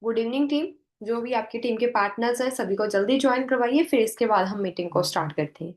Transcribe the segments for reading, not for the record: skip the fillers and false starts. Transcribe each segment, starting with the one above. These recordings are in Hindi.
Good evening team. जो भी आपकी टीम के पार्टनर्स हैं सभी को जल्दी ज्वाइन करवाइए, फिर इसके बाद हम मीटिंग को स्टार्ट करते हैं।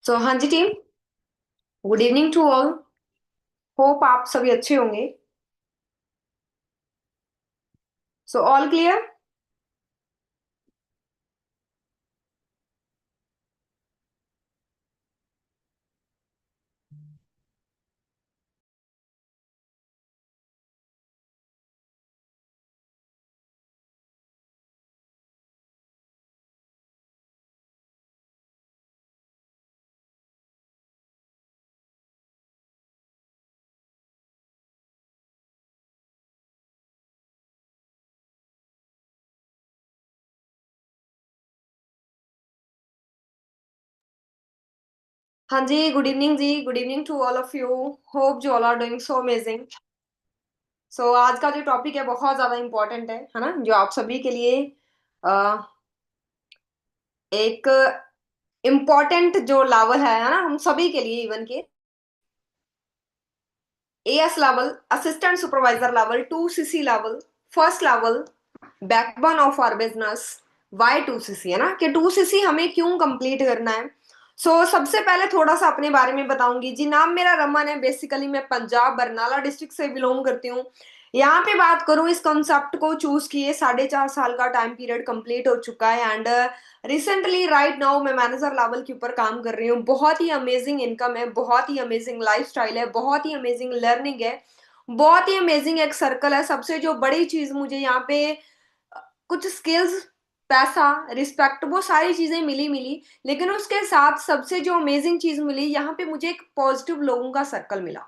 हाँ जी team, good evening to all. Hope आप सभी अच्छे होंगे। All clear. हाँ जी, गुड इवनिंग जी, good evening to all of you. Hope you all are doing so amazing. So आज का जो टॉपिक है बहुत ज्यादा इंपॉर्टेंट है ना, जो आप सभी के लिए अ, एक इम्पॉर्टेंट जो लेवल है ना, हम सभी के लिए, इवन के AS level, assistant supervisor level, 2 CC level, first level, backbone of our business, why 2 CC, है ना, कि 2 सीसी हमें क्यों कंप्लीट करना है। सबसे पहले थोड़ा सा अपने बारे में बताऊंगी जी। नाम मेरा रमन है, बेसिकली मैं पंजाब बरनाला डिस्ट्रिक्ट से बिलोंग करती हूँ। यहाँ पे बात करूँ, इस कॉन्सेप्ट को चूज किए 4.5 साल का टाइम पीरियड कंप्लीट हो चुका है। एंड रिसेंटली राइट नाउ मैं मैनेजर लेवल के ऊपर काम कर रही हूँ। बहुत ही अमेजिंग इनकम है, बहुत ही अमेजिंग लाइफस्टाइल है, बहुत ही अमेजिंग लर्निंग है, बहुत ही अमेजिंग एक सर्कल है। सबसे जो बड़ी चीज मुझे यहाँ पे कुछ स्किल्स, पैसा, रिस्पेक्ट, वो सारी चीजें मिली मिली, लेकिन उसके साथ सबसे जो अमेजिंग चीज मिली, यहाँ पे मुझे एक पॉजिटिव लोगों का सर्कल मिला,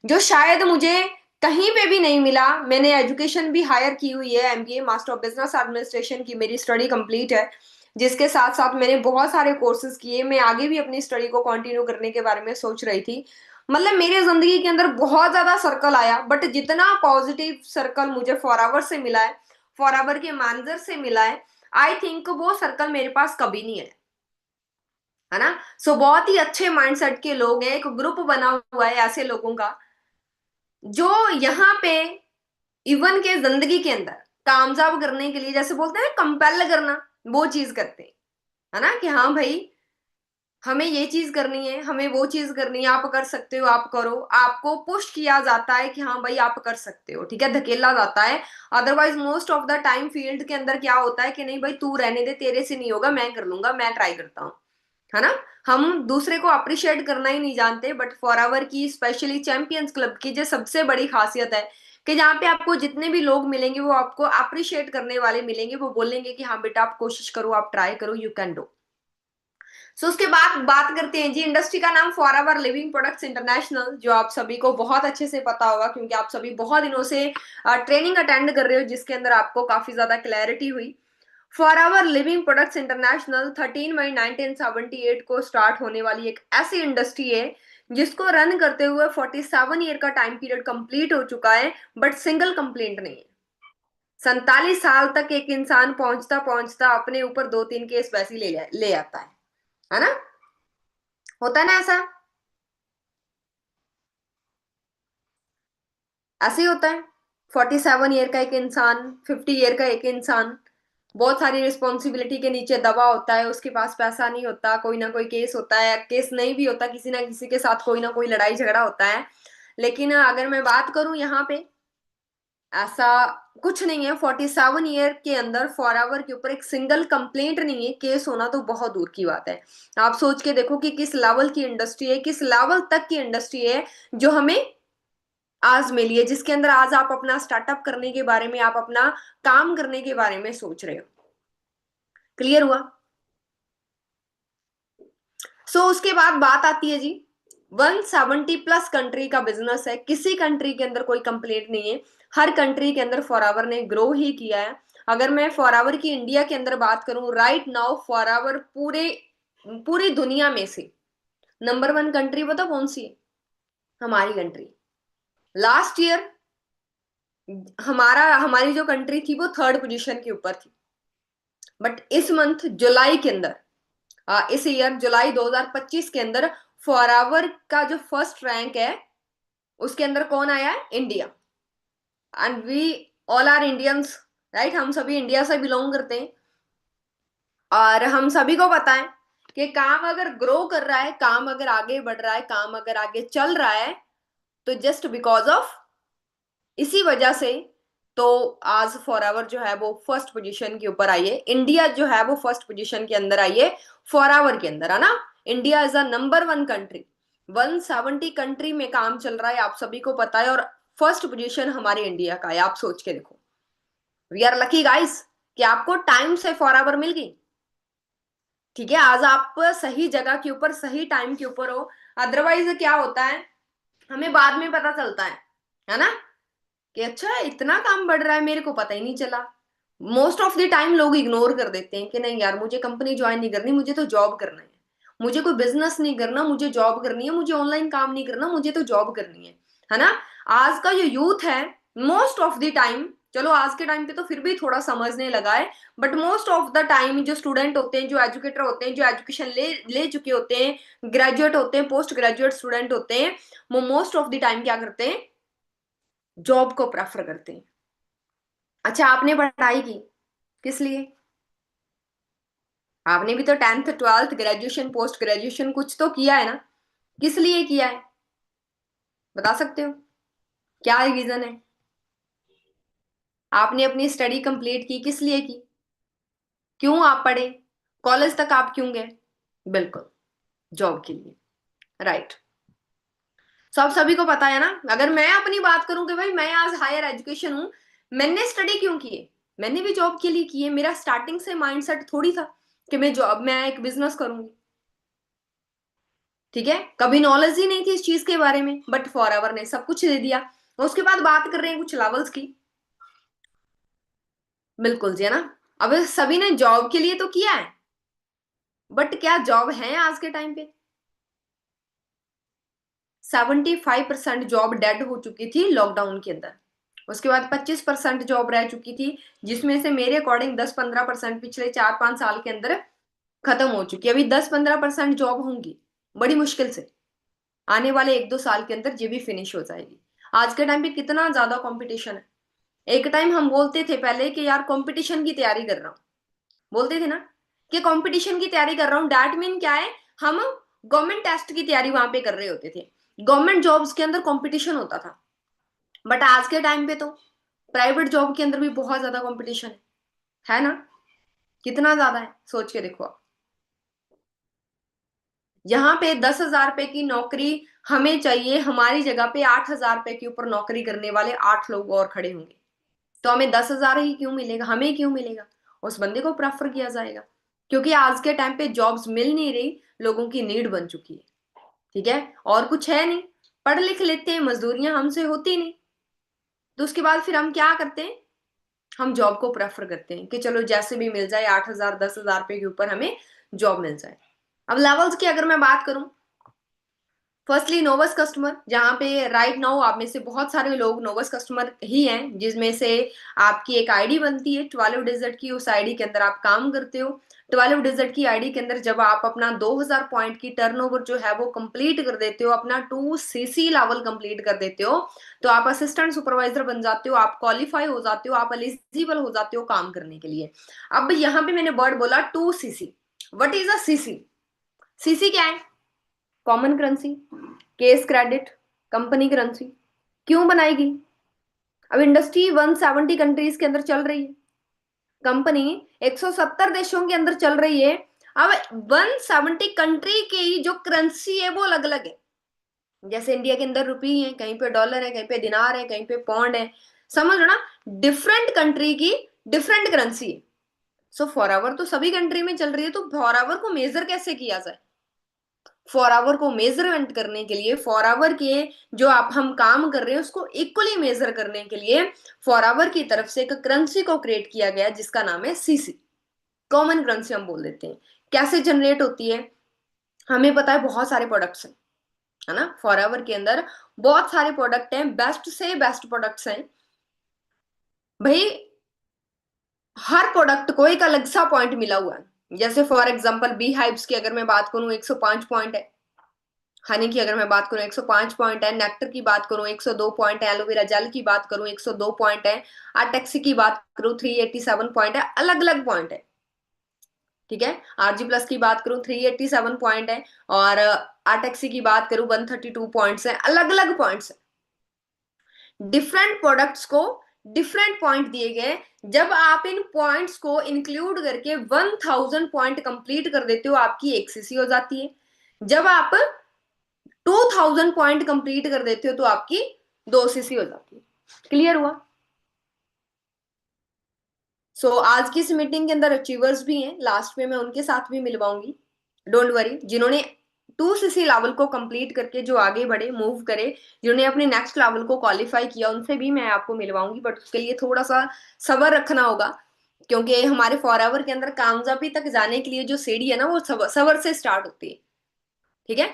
जो शायद मुझे कहीं पे भी नहीं मिला। मैंने एजुकेशन भी हायर की हुई है, MBA master of business administration की मेरी स्टडी कंप्लीट है, जिसके साथ साथ मैंने बहुत सारे कोर्सेज किए। मैं आगे भी अपनी स्टडी को कंटिन्यू करने के बारे में सोच रही थी। मतलब मेरे जिंदगी के अंदर बहुत ज्यादा सर्कल आया, बट जितना पॉजिटिव सर्कल मुझे फॉरएवर से मिला है, फॉरएवर के मैनेजर से मिला है, आई थिंक वो सर्कल मेरे पास कभी नहीं है ना। बहुत ही अच्छे माइंडसेट के लोग हैं, एक ग्रुप बना हुआ है ऐसे लोगों का, जो यहाँ पे इवन के जिंदगी के अंदर कामयाब करने के लिए, जैसे बोलते हैं कंपेल करना, वो चीज करते हैं, है ना, कि हाँ भाई हमें ये चीज करनी है, हमें वो चीज करनी है, आप कर सकते हो, आप करो। आपको पुश किया जाता है कि हाँ भाई आप कर सकते हो, ठीक है, धकेला जाता है। Otherwise most of the time field के अंदर क्या होता है कि नहीं भाई तू रहने दे, तेरे से नहीं होगा, मैं कर लूंगा, मैं ट्राई करता हूँ, है ना। हम दूसरे को अप्रिशिएट करना ही नहीं जानते। बट फॉरएवर की, स्पेशली चैंपियंस क्लब की, जो सबसे बड़ी खासियत है कि जहाँ पे आपको जितने भी लोग मिलेंगे वो आपको अप्रिशिएट करने वाले मिलेंगे, वो बोलेंगे कि हाँ बेटा आप कोशिश करो, आप ट्राई करो, यू कैन डू। उसके बाद बात करते हैं जी, इंडस्ट्री का नाम फॉरएवर लिविंग प्रोडक्ट्स इंटरनेशनल, जो आप सभी को बहुत अच्छे से पता होगा, क्योंकि आप सभी बहुत दिनों से ट्रेनिंग अटेंड कर रहे हो, जिसके अंदर आपको काफी ज्यादा क्लैरिटी हुई। फॉरएवर लिविंग प्रोडक्ट्स इंटरनेशनल 13 मई 1978 को स्टार्ट होने वाली एक ऐसी इंडस्ट्री है जिसको रन करते हुए 47 ईयर का टाइम पीरियड कंप्लीट हो चुका है, बट सिंगल कंप्लेंट नहीं है। 47 साल तक एक इंसान पहुंचता पहुंचता अपने ऊपर 2-3 केस वैसे ही ले आता है ना। होता है ना ऐसा, ऐसे ही होता है। 47 ईयर का एक इंसान, 50 ईयर का एक इंसान, बहुत सारी रिस्पॉन्सिबिलिटी के नीचे दबा होता है, उसके पास पैसा नहीं होता, कोई ना कोई केस होता है, केस नहीं भी होता, किसी ना किसी के साथ कोई ना कोई लड़ाई झगड़ा होता है। लेकिन अगर मैं बात करूं यहाँ पे, ऐसा कुछ नहीं है। 47 ईयर के अंदर फॉरएवर के ऊपर एक सिंगल कंप्लेंट नहीं है, केस होना तो बहुत दूर की बात है। आप सोच के देखो कि किस लेवल की इंडस्ट्री है, किस लेवल तक की इंडस्ट्री है जो हमें आज मिली है, जिसके अंदर आज आप अपना स्टार्टअप करने के बारे में, आप अपना काम करने के बारे में सोच रहे हो। क्लियर हुआ। उसके बाद बात आती है जी, 170+ कंट्री का बिजनेस है, किसी कंट्री के अंदर कोई कंप्लेंट नहीं है, हर कंट्री के अंदर फॉरएवर ने ग्रो ही किया है। अगर मैं फॉरएवर की इंडिया के अंदर बात करूं, राइट नाउ फॉरएवर पूरे पूरी दुनिया में से नंबर 1 कंट्री पता कौन सी है? हमारी कंट्री। लास्ट ईयर हमारी जो कंट्री थी वो 3rd पोजीशन के ऊपर थी, बट इस मंथ जुलाई के अंदर, इस ईयर जुलाई 2025 के अंदर फॉरएवर का जो फर्स्ट रैंक है उसके अंदर कौन आया है? India. And we all are Indians, right, हम सभी इंडिया से बिलोंग करते हैं। और हम सभी को पता है कि काम अगर ग्रो कर रहा है, काम अगर आगे बढ़ रहा है, काम अगर आगे चल रहा है, तो जस्ट बिकॉज ऑफ इसी वजह से तो आज फॉरएवर जो है वो फर्स्ट पोजीशन के ऊपर आई है, इंडिया जो है वो फर्स्ट पोजीशन के अंदर आई है फॉरएवर के अंदर, है ना। India is a number 1 country. 170 country में काम चल रहा है, आप सभी को पता है, और फर्स्ट पोजीशन हमारे इंडिया का है। आप सोच के देखो, वी आर लकी गाइस कि आपको टाइम से फॉरएवर मिल गई। ठीक है, आज आप सही जगह के ऊपर, सही टाइम के ऊपर हो। अदरवाइज क्या होता है, हमें बाद में पता चलता है ना, कि अच्छा इतना काम बढ़ रहा है, मेरे को पता ही नहीं चला। मोस्ट ऑफ द टाइम लोग इग्नोर कर देते हैं कि नहीं यार मुझे कंपनी ज्वाइन नहीं करनी, मुझे तो जॉब करना है। मुझे कोई बिजनेस नहीं करना, मुझे जॉब करनी है, मुझे ऑनलाइन काम नहीं करना, मुझे तो जॉब करनी है ना। आज का जो यूथ है मोस्ट ऑफ द टाइम, चलो आज के टाइम पे तो फिर भी थोड़ा समझने लगा है, but most of the time जो स्टूडेंट होते हैं, जो एजुकेटर होते हैं, जो एजुकेशन ले ले चुके होते हैं, ग्रेजुएट होते हैं, पोस्ट ग्रेजुएट स्टूडेंट होते हैं, वो मोस्ट ऑफ द टाइम क्या करते हैं, जॉब को प्रेफर करते हैं। अच्छा, आपने पढ़ाई की किस लिए? आपने भी तो 10th 12th graduation post graduation कुछ तो किया है ना, किस लिए किया है, बता सकते हो? क्या रीजन है? आपने अपनी स्टडी कंप्लीट की किस लिए की? क्यों आप पढ़े? कॉलेज तक आप क्यों गए? बिल्कुल, जॉब के लिए, राइट। सब सभी को पता है ना। अगर मैं अपनी बात करूं कि भाई मैं आज हायर एजुकेशन हूं, मैंने स्टडी क्यों की है? मैंने भी जॉब के लिए की है। मेरा स्टार्टिंग से माइंडसेट थोड़ी था कि मैं एक बिजनेस करूंगी। ठीक है, कभी नॉलेज ही नहीं थी इस चीज के बारे में, बट फॉरएवर ने सब कुछ दे दिया। उसके बाद बात कर रहे हैं कुछ लेवल्स की। बिल्कुल जी, है ना। अब सभी ने जॉब के लिए तो किया है, बट क्या जॉब है आज के टाइम पे? 75% जॉब डेड हो चुकी थी लॉकडाउन के अंदर। उसके बाद 25% जॉब रह चुकी थी, जिसमें से मेरे अकॉर्डिंग 10-15% पिछले 4-5 साल के अंदर खत्म हो चुकी है। अभी 10-15% जॉब होंगी, बड़ी मुश्किल से आने वाले 1-2 साल के अंदर ये भी फिनिश हो जाएगी। आज के टाइम पे कितना ज्यादा कंपटीशन है। एक टाइम हम बोलते थे पहले कि यार कंपटीशन की तैयारी कर रहा हूँ, बोलते थे ना कि कंपटीशन की तैयारी कर रहा हूँ, डैट मीन क्या है, हम गवर्नमेंट टेस्ट की तैयारी वहां पे कर रहे होते थे। गवर्नमेंट जॉब्स के अंदर कंपटीशन होता था, बट आज के टाइम पे तो प्राइवेट जॉब के अंदर भी बहुत ज्यादा कंपटीशन है ना। कितना ज्यादा है सोच के देखो आप। यहाँ पे 10,000 रुपए की नौकरी हमें चाहिए, हमारी जगह पे 8,000 रुपए के ऊपर नौकरी करने वाले 8 लोग और खड़े होंगे, तो हमें 10,000 ही क्यों मिलेगा? हमें क्यों मिलेगा? उस बंदे को प्रेफर किया जाएगा, क्योंकि आज के टाइम पे जॉब्स मिल नहीं रही, लोगों की नीड बन चुकी है। ठीक है, और कुछ है नहीं, पढ़ लिख लेते हैं, मजदूरियां हमसे होती नहीं, तो उसके बाद फिर हम क्या करते हैं, हम जॉब को प्रेफर करते हैं कि चलो जैसे भी मिल जाए, 8,000 10,000 रुपए के ऊपर हमें जॉब मिल जाए। अब लेवल्स की अगर मैं बात करूं, फर्स्टली नोवस कस्टमर, जहां पे राइट नाउ आप में से बहुत सारे लोग नोवस कस्टमर ही हैं, जिसमें से आपकी एक आईडी बनती है 12 डिजिट की, उस आईडी के अंदर आप काम करते हो। 12 डिजिट की आईडी के अंदर जब आप अपना 2,000 पॉइंट की टर्नओवर जो है वो कंप्लीट कर देते हो, अपना 2 CC लेवल कंप्लीट कर देते हो, तो आप असिस्टेंट सुपरवाइजर बन जाते हो, आप क्वालिफाई हो जाते हो, आप एलिजिबल हो जाते हो काम करने के लिए। अब यहाँ पे मैंने वर्ड बोला 2 CC। What is a CC? CC क्या है? Common currency, case credit, company currency. क्यों बनाएगी? अब इंडस्ट्री 170 कंट्रीज के अंदर चल रही है, कंपनी 170 देशों के अंदर चल रही है। अब 170 कंट्री की जो करेंसी है वो अलग अलग है। जैसे इंडिया के अंदर रुपी है, कहीं पे डॉलर है, कहीं पे दिनार है, कहीं पे पौंड है, समझ लो ना। डिफरेंट कंट्री की डिफरेंट करेंसी है। सो फॉर आवर तो सभी कंट्री में चल रही है, तो फॉर आवर को मेजर कैसे किया जाए? फॉर आवर को मेजरमेंट करने के लिए, फॉर आवर के जो आप हम काम कर रहे हैं उसको इक्वली मेजर करने के लिए फॉर आवर की तरफ से एक करेंसी को क्रिएट किया गया जिसका नाम है सीसी, कॉमन करेंसी हम बोल देते हैं। कैसे जनरेट होती है? हमें पता है बहुत सारे प्रोडक्ट्स हैं, है ना। फॉर आवर के अंदर बहुत सारे प्रोडक्ट हैं, बेस्ट से बेस्ट प्रोडक्ट्स हैं भाई। हर प्रोडक्ट को एक अलग सा पॉइंट मिला हुआ है। जैसे फॉर एग्जांपल बी हाइव्स की अगर मैं बात करूं 105 पॉइंट है, हनी की अगर मैं बात करूं 105 पॉइंट है, नेक्टर की बात करूं 102 पॉइंट है, एलोवेरा जेल की बात करूं 102 पॉइंट है, आर्टेक्सी की बात करूं 387 पॉइंट है, अलग अलग पॉइंट है। ठीक है, आरजी प्लस की बात करूं 387 पॉइंट है, और आर्टेक्सी की बात करूं 132 पॉइंट्स है, अलग अलग पॉइंट्स है। डिफरेंट प्रोडक्ट्स को डिफरेंट पॉइंट दिए गए। जब आप इन पॉइंट्स को इंक्लूड करके 1000 पॉइंट कंप्लीट कर देते हो, आपकी एक सीसी हो जाती है। जब आप 2000 पॉइंट कंप्लीट कर देते हो तो आपकी 2 सीसी हो जाती है। क्लियर हुआ? आज की इस मीटिंग के अंदर अचीवर्स भी हैं, लास्ट में मैं उनके साथ भी मिलवाऊंगी, डोंट वरी। जिन्होंने 2 सीसी लेवल को कंप्लीट करके जो आगे बढ़े, मूव करे, जिन्होंने अपने नेक्स्ट लेवल को क्वालिफाई किया, उनसे भी मैं आपको मिलवाऊंगी, बट उसके लिए थोड़ा सा सब्र रखना होगा, क्योंकि हमारे फॉर एवर के अंदर कामयाबी तक जाने के लिए जो सीढ़ी है ना वो सब्र से स्टार्ट होती है। ठीक है।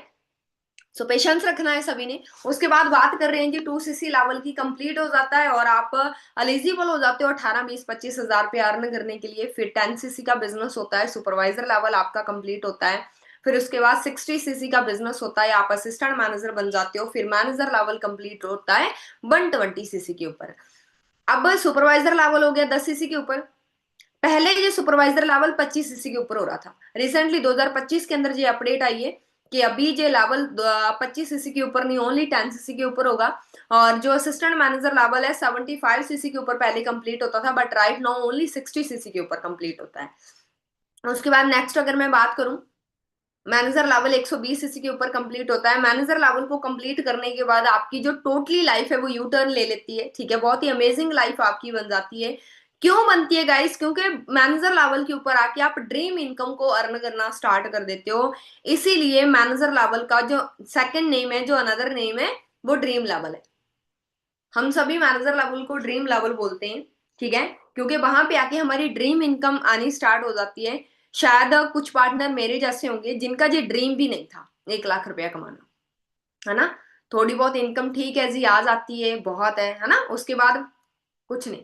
सो पेशेंस रखना है सभी ने। उसके बाद बात कर रहे हैं कि 2cc लेवल की कंप्लीट हो जाता है और आप एलिजिबल हो जाते हो 18-20-25 हजार रुपये अर्न करने के लिए। फिर 10cc का बिजनेस होता है, सुपरवाइजर लेवल आपका कंप्लीट होता है। फिर उसके बाद 60cc का बिजनेस होता है, आप असिस्टेंट मैनेजर बन जाते हो। फिर मैनेजर लेवल कंप्लीट होता है 120cc के ऊपर। अब सुपरवाइजर लेवल हो गया 10cc के ऊपर। पहले ये सुपरवाइजर लेवल 25cc के ऊपर हो रहा था। रिसेंटली 2025 के अंदर ये अपडेट आई है कि अभी ये लेवल 25cc के ऊपर नहीं, ओनली 10cc के ऊपर होगा। और जो असिस्टेंट मैनेजर लेवल है 75cc के ऊपर पहले कंप्लीट होता था, but right now only 60cc के ऊपर कंप्लीट होता है। उसके बाद नेक्स्ट अगर मैं बात करूं, मैनेजर लेवल 120cc के ऊपर कंप्लीट होता है। मैनेजर लेवल को कंप्लीट करने के बाद आपकी जो टोटली लाइफ है वो यू टर्न ले लेती है, ठीक है। बहुत ही अमेजिंग लाइफ आपकी बन जाती है। क्यों बनती है गाइस? क्योंकि मैनेजर लेवल के ऊपर आके आप ड्रीम इनकम को अर्न करना स्टार्ट कर देते हो। इसीलिए मैनेजर लेवल का जो सेकंड नेम है, जो अनदर नेम है, वो ड्रीम लेवल है। हम सभी मैनेजर लेवल को ड्रीम लेवल बोलते हैं, ठीक है, क्योंकि वहां पे आके हमारी ड्रीम इनकम आनी स्टार्ट हो जाती है। शायद कुछ पार्टनर मेरे जैसे होंगे जिनका ये ड्रीम भी नहीं था 1 लाख रुपया कमाना, है ना। थोड़ी बहुत इनकम ठीक है जी आ जाती है, बहुत है ना, उसके बाद कुछ नहीं।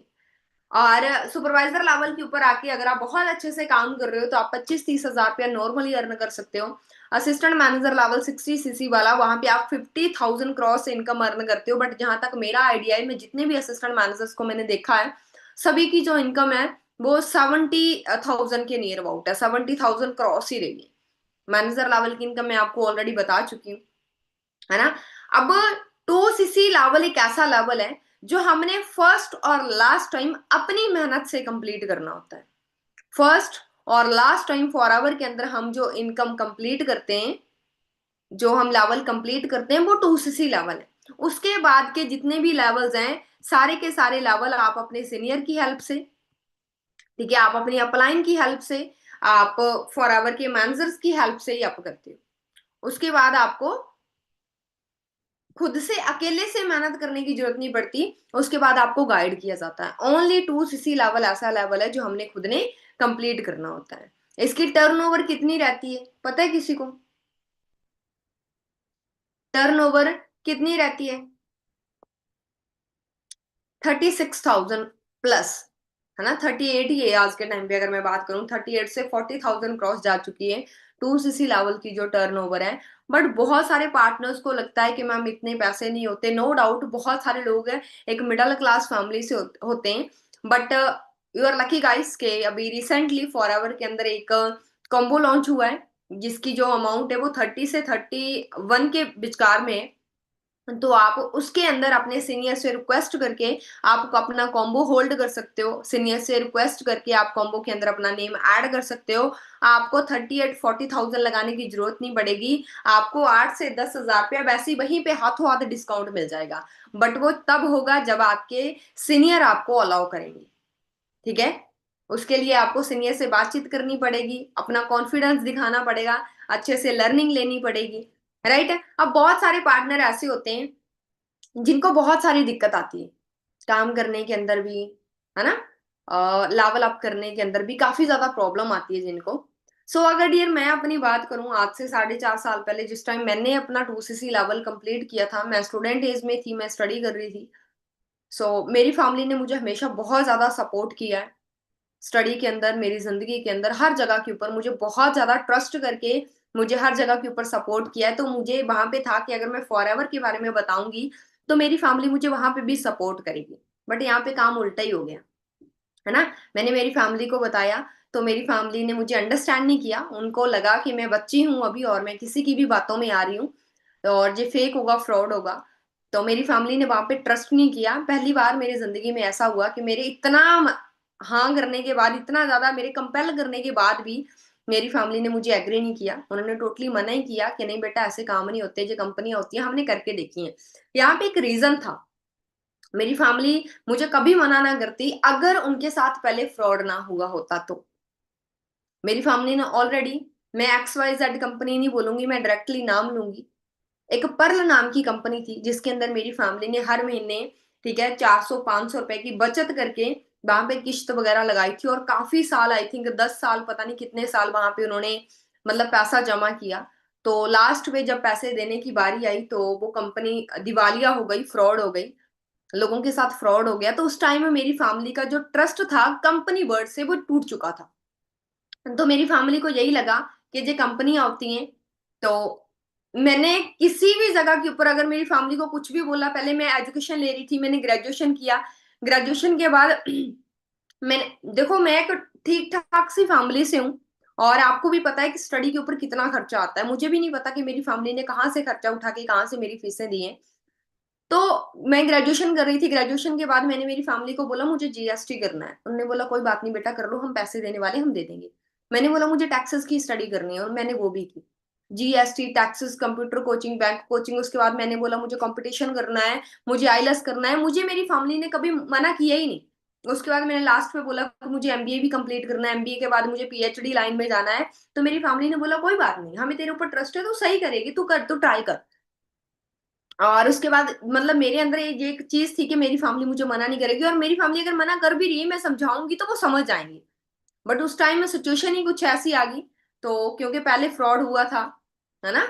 और सुपरवाइजर लेवल के ऊपर आके अगर आप बहुत अच्छे से काम कर रहे हो तो आप 25-30 हजार रुपया नॉर्मली अर्न कर सकते हो। असिस्टेंट मैनेजर लेवल 60cc वाला, वहां पे आप 50,000 क्रॉस इनकम अर्न करते हो। बट जहां तक मेरा आइडिया है, मैं जितने भी असिस्टेंट मैनेजर्स को मैंने देखा है, सभी की जो इनकम है वो 70,000 के नियर अबाउट है, 70,000 क्रॉस ही रही है। मैनेजर लेवल की इनकम मैं आपको ऑलरेडी बता चुकी हूँ, है ना। अब 2cc लेवल एक ऐसा लेवल है जो हमने फर्स्ट और लास्ट टाइम अपनी मेहनत से कंप्लीट करना होता है। फर्स्ट और लास्ट टाइम फॉर आवर के अंदर हम जो इनकम कंप्लीट करते हैं, जो हम लेवल कंप्लीट करते हैं, वो 2cc लेवल है। उसके बाद के जितने भी लेवल्स हैं, सारे के सारे लेवल आप अपने सीनियर की हेल्प से, ठीक है, आप अपनी अपलाइन की हेल्प से, आप फॉर आवर के मैनेजर्स की हेल्प से ही अप करते हो। उसके बाद आपको खुद से अकेले से मेहनत करने की जरूरत नहीं पड़ती। उसके बाद आपको गाइड किया जाता है। ओनली 2cc लेवल ऐसा लेवल है जो हमने खुद ने कंप्लीट करना होता है। इसकी टर्नओवर कितनी रहती है पता है किसी को? टर्नओवर कितनी रहती है? 36,000 प्लस, है ना। 38 ही है आज के टाइम पे। अगर मैं बात करूं 38 से 40,000 क्रॉस जा चुकी है 2cc लेवल की जो टर्नओवर है। बट बहुत सारे पार्टनर्स को लगता है कि मैम इतने पैसे नहीं होते। नो डाउट बहुत सारे लोग हैं एक मिडिल क्लास फैमिली से होते हैं, but you are lucky guys के अभी रिसेंटली फॉर एवर के अंदर एक कॉम्बो लॉन्च हुआ है जिसकी जो अमाउंट है वो 30 से 31 के विचकार में है। तो आप उसके अंदर अपने सीनियर से रिक्वेस्ट करके आप अपना कॉम्बो होल्ड कर सकते हो। सीनियर से रिक्वेस्ट करके आप कॉम्बो के अंदर अपना नेम ऐड कर सकते हो। आपको 38-40,000 लगाने की जरूरत नहीं पड़ेगी। आपको 8 से 10 हजार रुपया वैसे ही वहीं पे हाथों हाथ डिस्काउंट मिल जाएगा। बट वो तब होगा जब आपके सीनियर आपको अलाउ करेंगे, ठीक है। उसके लिए आपको सीनियर से बातचीत करनी पड़ेगी, अपना कॉन्फिडेंस दिखाना पड़ेगा, अच्छे से लर्निंग लेनी पड़ेगी, राइट है। अब बहुत सारे पार्टनर ऐसे होते हैं जिनको बहुत सारी दिक्कत आती है काम करने के अंदर भी, है ना, लेवल अप करने के अंदर भी काफी ज्यादा प्रॉब्लम आती है जिनको। सो अगर डियर मैं अपनी बात करूं, आज से 4.5 साल पहले जिस टाइम मैंने अपना 2cc लेवल कंप्लीट किया था, मैं स्टूडेंट एज में थी, मैं स्टडी कर रही थी। मेरी फैमिली ने मुझे हमेशा बहुत ज्यादा सपोर्ट किया है स्टडी के अंदर, मेरी जिंदगी के अंदर हर जगह के ऊपर मुझे बहुत ज्यादा ट्रस्ट करके मुझे हर जगह के ऊपर सपोर्ट किया है। तो मुझे वहां पे था कि अगर मैं फॉर एवर के बारे में बताऊंगी तो मेरी फैमिली मुझे वहां पे भी सपोर्ट करेगी। बट यहाँ पे काम उल्टा ही हो गया, है ना। मैंने मेरी फैमिली को बताया तो मेरी फैमिली ने मुझे अंडरस्टैंड नहीं किया। उनको लगा कि मैं बच्ची हूँ अभी और मैं किसी की भी बातों में आ रही हूँ और ये फेक होगा, फ्रॉड होगा। तो मेरी फैमिली ने वहां पे ट्रस्ट नहीं किया। पहली बार मेरी जिंदगी में ऐसा हुआ कि मेरे इतना हाँ करने के बाद, इतना ज्यादा मेरे कंपेल करने के बाद भी मेरी फैमिली ने मुझे एग्री नहीं किया। उन्होंने टोटली मना ही किया कि नहीं बेटा ऐसे काम नहीं होते, जो कंपनियां होती है हमने करके देखी है। यहाँ पे एक रीजन था, मेरी फैमिली मुझे कभी मना ना करती अगर उनके साथ पहले फ्रॉड ना हुआ होता तो। मेरी फैमिली ने ऑलरेडी, मैं XYZ कंपनी नहीं बोलूंगी, मैं डायरेक्टली नाम लूंगी, एक पर्ल नाम की कंपनी थी जिसके अंदर मेरी फैमिली ने हर महीने, ठीक है, 400-500 रुपए की बचत करके वहां पे किश्त वगैरह लगाई थी। और काफी साल, आई थिंक 10 साल, पता नहीं कितने साल वहां पे उन्होंने मतलब पैसा जमा किया। तो लास्ट में जब पैसे देने की बारी आई तो वो कंपनी दिवालिया हो गई, फ्रॉड हो गई, लोगों के साथ फ्रॉड हो गया। तो उस टाइम में मेरी फैमिली का जो ट्रस्ट था कंपनी वर्ड से वो टूट चुका था। तो मेरी फैमिली को यही लगा कि ये कंपनियां होती हैं। तो मैंने किसी भी जगह के ऊपर अगर मेरी फैमिली को कुछ भी बोला, पहले मैं एजुकेशन ले रही थी, मैंने ग्रेजुएशन किया, ग्रेजुएशन के बाद मैंने, देखो मैं एक ठीक ठाक सी फैमिली से हूँ, और आपको भी पता है कि स्टडी के ऊपर कितना खर्चा आता है। मुझे भी नहीं पता कि मेरी फैमिली ने कहाँ से खर्चा उठा के कहाँ से मेरी फीसें दी हैं। तो मैं ग्रेजुएशन कर रही थी, ग्रेजुएशन के बाद मैंने मेरी फैमिली को बोला मुझे जीएसटी करना है। उन्होंने बोला कोई बात नहीं बेटा, कर लो, हम पैसे देने वाले, हम दे देंगे। मैंने बोला मुझे टैक्सेस की स्टडी करनी है, और मैंने वो भी की, GST, taxes, computer coaching, bank coaching. उसके बाद मैंने बोला मुझे कंपटीशन करना है, मुझे आईएलटीएस करना है। मुझे मेरी फैमिली ने कभी मना किया ही नहीं। उसके बाद मैंने लास्ट में बोला कि मुझे एमबीए भी कंप्लीट करना है, एमबीए के बाद मुझे पीएचडी लाइन में जाना है। तो मेरी फैमिली ने बोला कोई बात नहीं, हमें तेरे ऊपर ट्रस्ट है, तू सही करेगी, तू कर, तू ट्राई कर। और उसके बाद मतलब मेरे अंदर ये एक चीज थी कि मेरी फैमिली मुझे मना नहीं करेगी, और मेरी फैमिली अगर मना कर भी रही है, मैं समझाऊंगी तो वो समझ जाएंगी। बट उस टाइम में सिचुएशन ही कुछ ऐसी आ गई। तो क्योंकि पहले फ्रॉड हुआ था, है ना,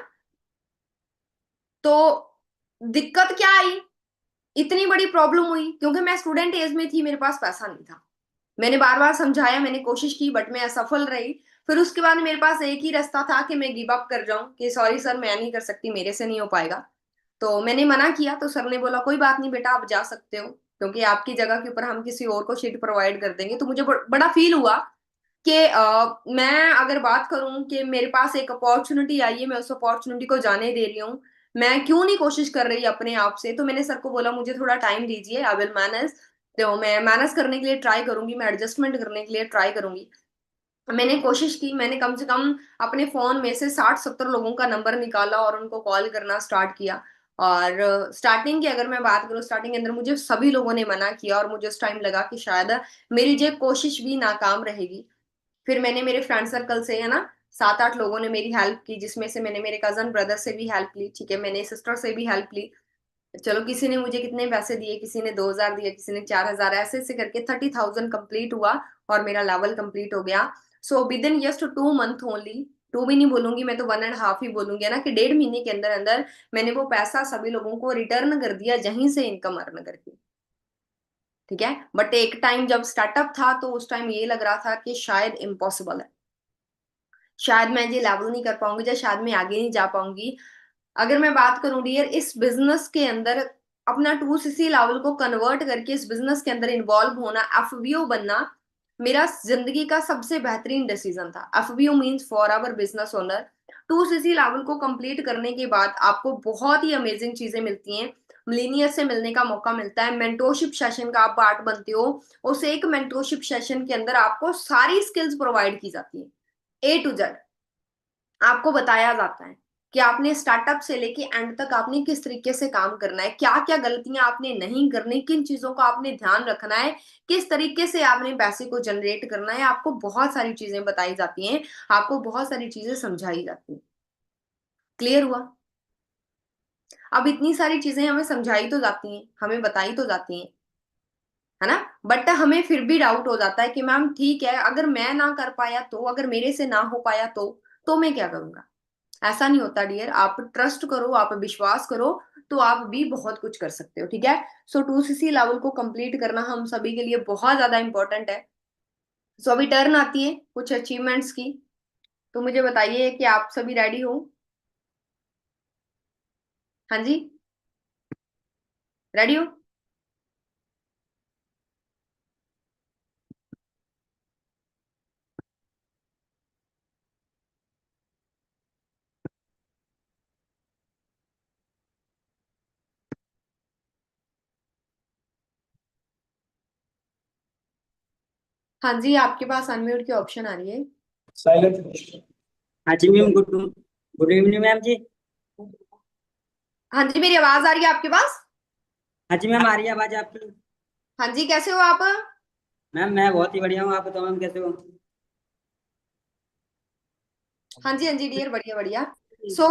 तो दिक्कत क्या आई, इतनी बड़ी प्रॉब्लम हुई क्योंकि मैं स्टूडेंट एज में थी, मेरे पास पैसा नहीं था। मैंने बार बार समझाया, मैंने कोशिश की, बट मैं असफल रही। फिर उसके बाद मेरे पास एक ही रास्ता था कि मैं गिव अप कर जाऊं, कि सॉरी सर मैं नहीं कर सकती, मेरे से नहीं हो पाएगा। तो मैंने मना किया, तो सर ने बोला कोई बात नहीं बेटा, आप जा सकते हो, क्योंकि आपकी जगह के ऊपर हम किसी और को सीट प्रोवाइड कर देंगे। तो मुझे बड़ा फील हुआ कि मैं अगर बात करूं कि मेरे पास एक अपॉर्चुनिटी आई है, मैं उस अपॉर्चुनिटी को जाने दे रही हूँ, मैं क्यों नहीं कोशिश कर रही अपने आप से। तो मैंने सर को बोला मुझे थोड़ा टाइम दीजिए, आई विल मैनेज। तो मैं मैनेज करने के लिए ट्राई करूंगी, मैं एडजस्टमेंट करने के लिए ट्राई करूंगी। मैंने कोशिश की, मैंने कम से कम अपने फोन में से 60-70 लोगों का नंबर निकाला और उनको कॉल करना स्टार्ट किया। और स्टार्टिंग की अगर मैं बात करूँ, स्टार्टिंग के अंदर मुझे सभी लोगों ने मना किया, और मुझे उस टाइम लगा कि शायद मेरी ये कोशिश भी नाकाम रहेगी। फिर मैंने मेरे फ्रेंड सर्कल से, है ना, 7-8 लोगों ने मेरी हेल्प की, जिसमें से मैंने मेरे कजन ब्रदर से भी हेल्प ली, ठीक है, मैंने सिस्टर से भी हेल्प ली। चलो किसी ने मुझे कितने पैसे दिए, किसी ने 2,000 दिए, किसी ने 4,000, ऐसे ऐसे करके 30,000 कंप्लीट हुआ, और मेरा लेवल कंप्लीट हो गया। So within just 2 month only, two भी नहीं बोलूंगी मैं, तो 1.5 ही बोलूंगी, है ना, कि 1.5 महीने के अंदर अंदर मैंने वो पैसा सभी लोगों को रिटर्न कर दिया, जहीं से इनकम अर्न करके। ठीक है, बट एक टाइम जब स्टार्टअप था तो उस टाइम ये लग रहा था कि शायद इम्पॉसिबल है, शायद मैं ये लेवल नहीं कर पाऊंगी, या शायद मैं आगे नहीं जा पाऊंगी। अगर मैं बात करूं डियर, इस बिजनेस के अंदर अपना 2cc लेवल को कन्वर्ट करके इस बिजनेस के अंदर इन्वॉल्व होना, एफबीओ बनना, मेरा जिंदगी का सबसे बेहतरीन डिसीजन था। FBO means for our business owner. 2cc level को कंप्लीट करने के बाद आपको बहुत ही अमेजिंग चीजें मिलती हैं। मिलीनियर से मिलने का मौका मिलता है, मेंटोरशिप सेशन का आप पार्ट बनते हो। उस एक मेंटोरशिप सेशन के अंदर आपको सारी स्किल्स प्रोवाइड की जाती है, ए टू जेड आपको बताया जाता है कि आपने स्टार्टअप से लेके एंड तक आपने किस तरीके से काम करना है, क्या क्या गलतियां आपने नहीं करनी, किन चीजों का आपने ध्यान रखना है, किस तरीके से आपने पैसे को जनरेट करना है। आपको बहुत सारी चीजें बताई जाती हैं, आपको बहुत सारी चीजें समझाई जाती हैं। क्लियर हुआ? अब इतनी सारी चीजें हमें समझाई तो जाती हैं, हमें बताई तो जाती हैं, है ना, बट हमें फिर भी डाउट हो जाता है कि मैम ठीक है, अगर मैं ना कर पाया तो, अगर मेरे से ना हो पाया तो मैं क्या करूंगा। ऐसा नहीं होता डियर, आप ट्रस्ट करो, आप विश्वास करो, तो आप भी बहुत कुछ कर सकते हो। ठीक है, सो 2cc लेवल को कंप्लीट करना हम सभी के लिए बहुत ज्यादा इंपॉर्टेंट है। सो अभी टर्न आती है कुछ अचीवमेंट्स की। तो मुझे बताइए कि आप सभी रेडी हो? हाँ जी, रेडी हो? हाँ जी, आपके पास अनम्यूट की ऑप्शन आ रही है। साइलेंट। हाँ जी ma'am, good good evening ma'am जी। हाँ जी, मेरी आवाज आ रही है आपके पास? हाँ जी मैम, आ रही है आवाज आपकी। हाँ जी, कैसे हो आप? मैम मैं बहुत ही बढ़िया हूँ, आप बताओ मैम कैसे हो। हाँ जी, हाँ जी डियर, बढ़िया बढ़िया। सो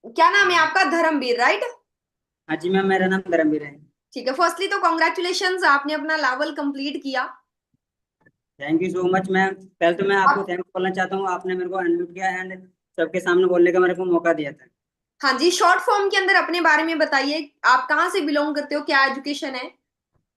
क्या नाम है आपका? धर्मवीर, राइट? हाँ जी मैम, मेरा नाम धर्मवीर है। ठीक है, फर्स्टली तो कॉन्ग्रेचुलेशन, आपने अपना लेवल कंप्लीट किया। Thank you so much ma'am. पहले तो मैं आपको अब थैंक बोलना चाहता हूँ, आपने मेरे को अनम्यूट किया एंड सबके सामने बोलने का मेरे को मौका दिया था। हाँ जी, शॉर्ट फॉर्म के अंदर अपने बारे में बताइए, आप कहाँ से बिलोंग करते हो, क्या एजुकेशन है?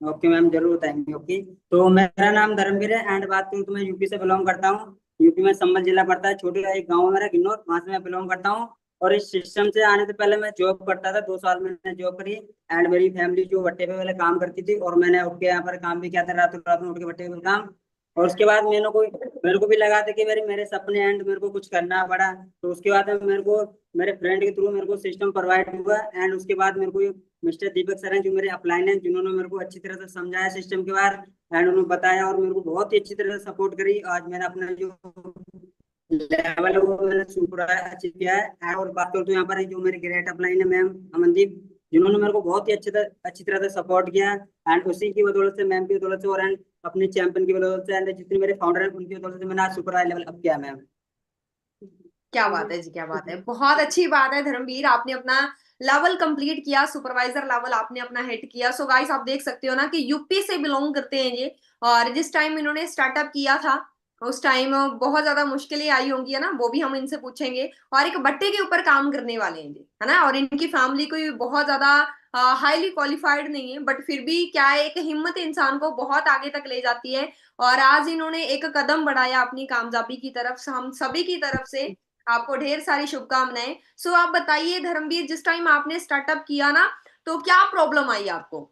ओके मैम, जरूर बताएंगे। ओके, तो मेरा नाम धर्मवीर है एंड बात करूँ तो मैं यूपी से बिलोंग करता हूँ। यूपी में संभल जिला पड़ता है, छोटा एक गाँव है मेरा किन्नौर, वहां से मैं बिलोंग करता हूँ। और इस सिस्टम से आने से पहले मैं जॉब करता था, 2 साल मैंने जॉब करी। एंड मेरी फैमिली जो भट्टे पे पहले काम करती थी, और मैंने उठ के यहाँ पर काम भी किया था, रातों रात में उठ के भट्टे पे काम। और उसके बाद मेरे को भी लगा था कि मेरे मेरे सपने एंड मेरे को कुछ करना पड़ा। तो उसके बाद में मेरे को मेरे फ्रेंड के थ्रू मेरे को सिस्टम प्रोवाइड हुआ। एंड उसके बाद मेरे को मिस्टर दीपक सर हैं जो मेरे अपलाइन हैं, जिन्होंने मेरे को अच्छी तरह से समझाया सिस्टम के बारे। एंड उन्होंने बताया और मेरे को बहुत ही अच्छी तरह से सपोर्ट करी। आज मैंने अपना जो लेवल है वो मैंने सुपर अचीव किया है। और बात करूँ तो यहाँ पर जो मेरी ग्रेट अपलाइन है मैम अमनदीप, जिन्होंने मेरे को बहुत ही अच्छी तरह से सपोर्ट किया। एंड उसी की बदौलत से, मैम की बदौलत से, और एंड अपने चैंपियन की बदौलत से, एंड जितने मेरे फाउंडर हैं उनकी बदौलत से मैंने आज सुपर हाई लेवल अप किया मैम। क्या बात है जी, क्या बात है, बहुत अच्छी बात है धर्मवीर, आपने अपना लेवल कंप्लीट किया, सुपरवाइजर लेवल आपने अपना हिट किया। सो गाइस आप देख सकते हो ना कि यूपी से बिलोंग करते हैं ये, और जिस टाइम इन्होंने स्टार्टअप किया था उस टाइम बहुत ज्यादा मुश्किलें आई होंगी, है ना, वो भी हम इनसे पूछेंगे। और एक बट्टे के ऊपर काम करने वाले हैं ये, है ना, और इनकी फैमिली कोई बहुत ज्यादा हाईली क्वालिफाइड नहीं है, बट फिर भी क्या है, एक हिम्मत इंसान को बहुत आगे तक ले जाती है। और आज इन्होंने एक कदम बढ़ाया अपनी कामयाबी की तरफ से, हम सभी की तरफ से आपको ढेर सारी शुभकामनाएं। सो आप बताइए धर्मवीर, जिस टाइम आपने स्टार्टअप किया ना, तो क्या प्रॉब्लम आई आपको?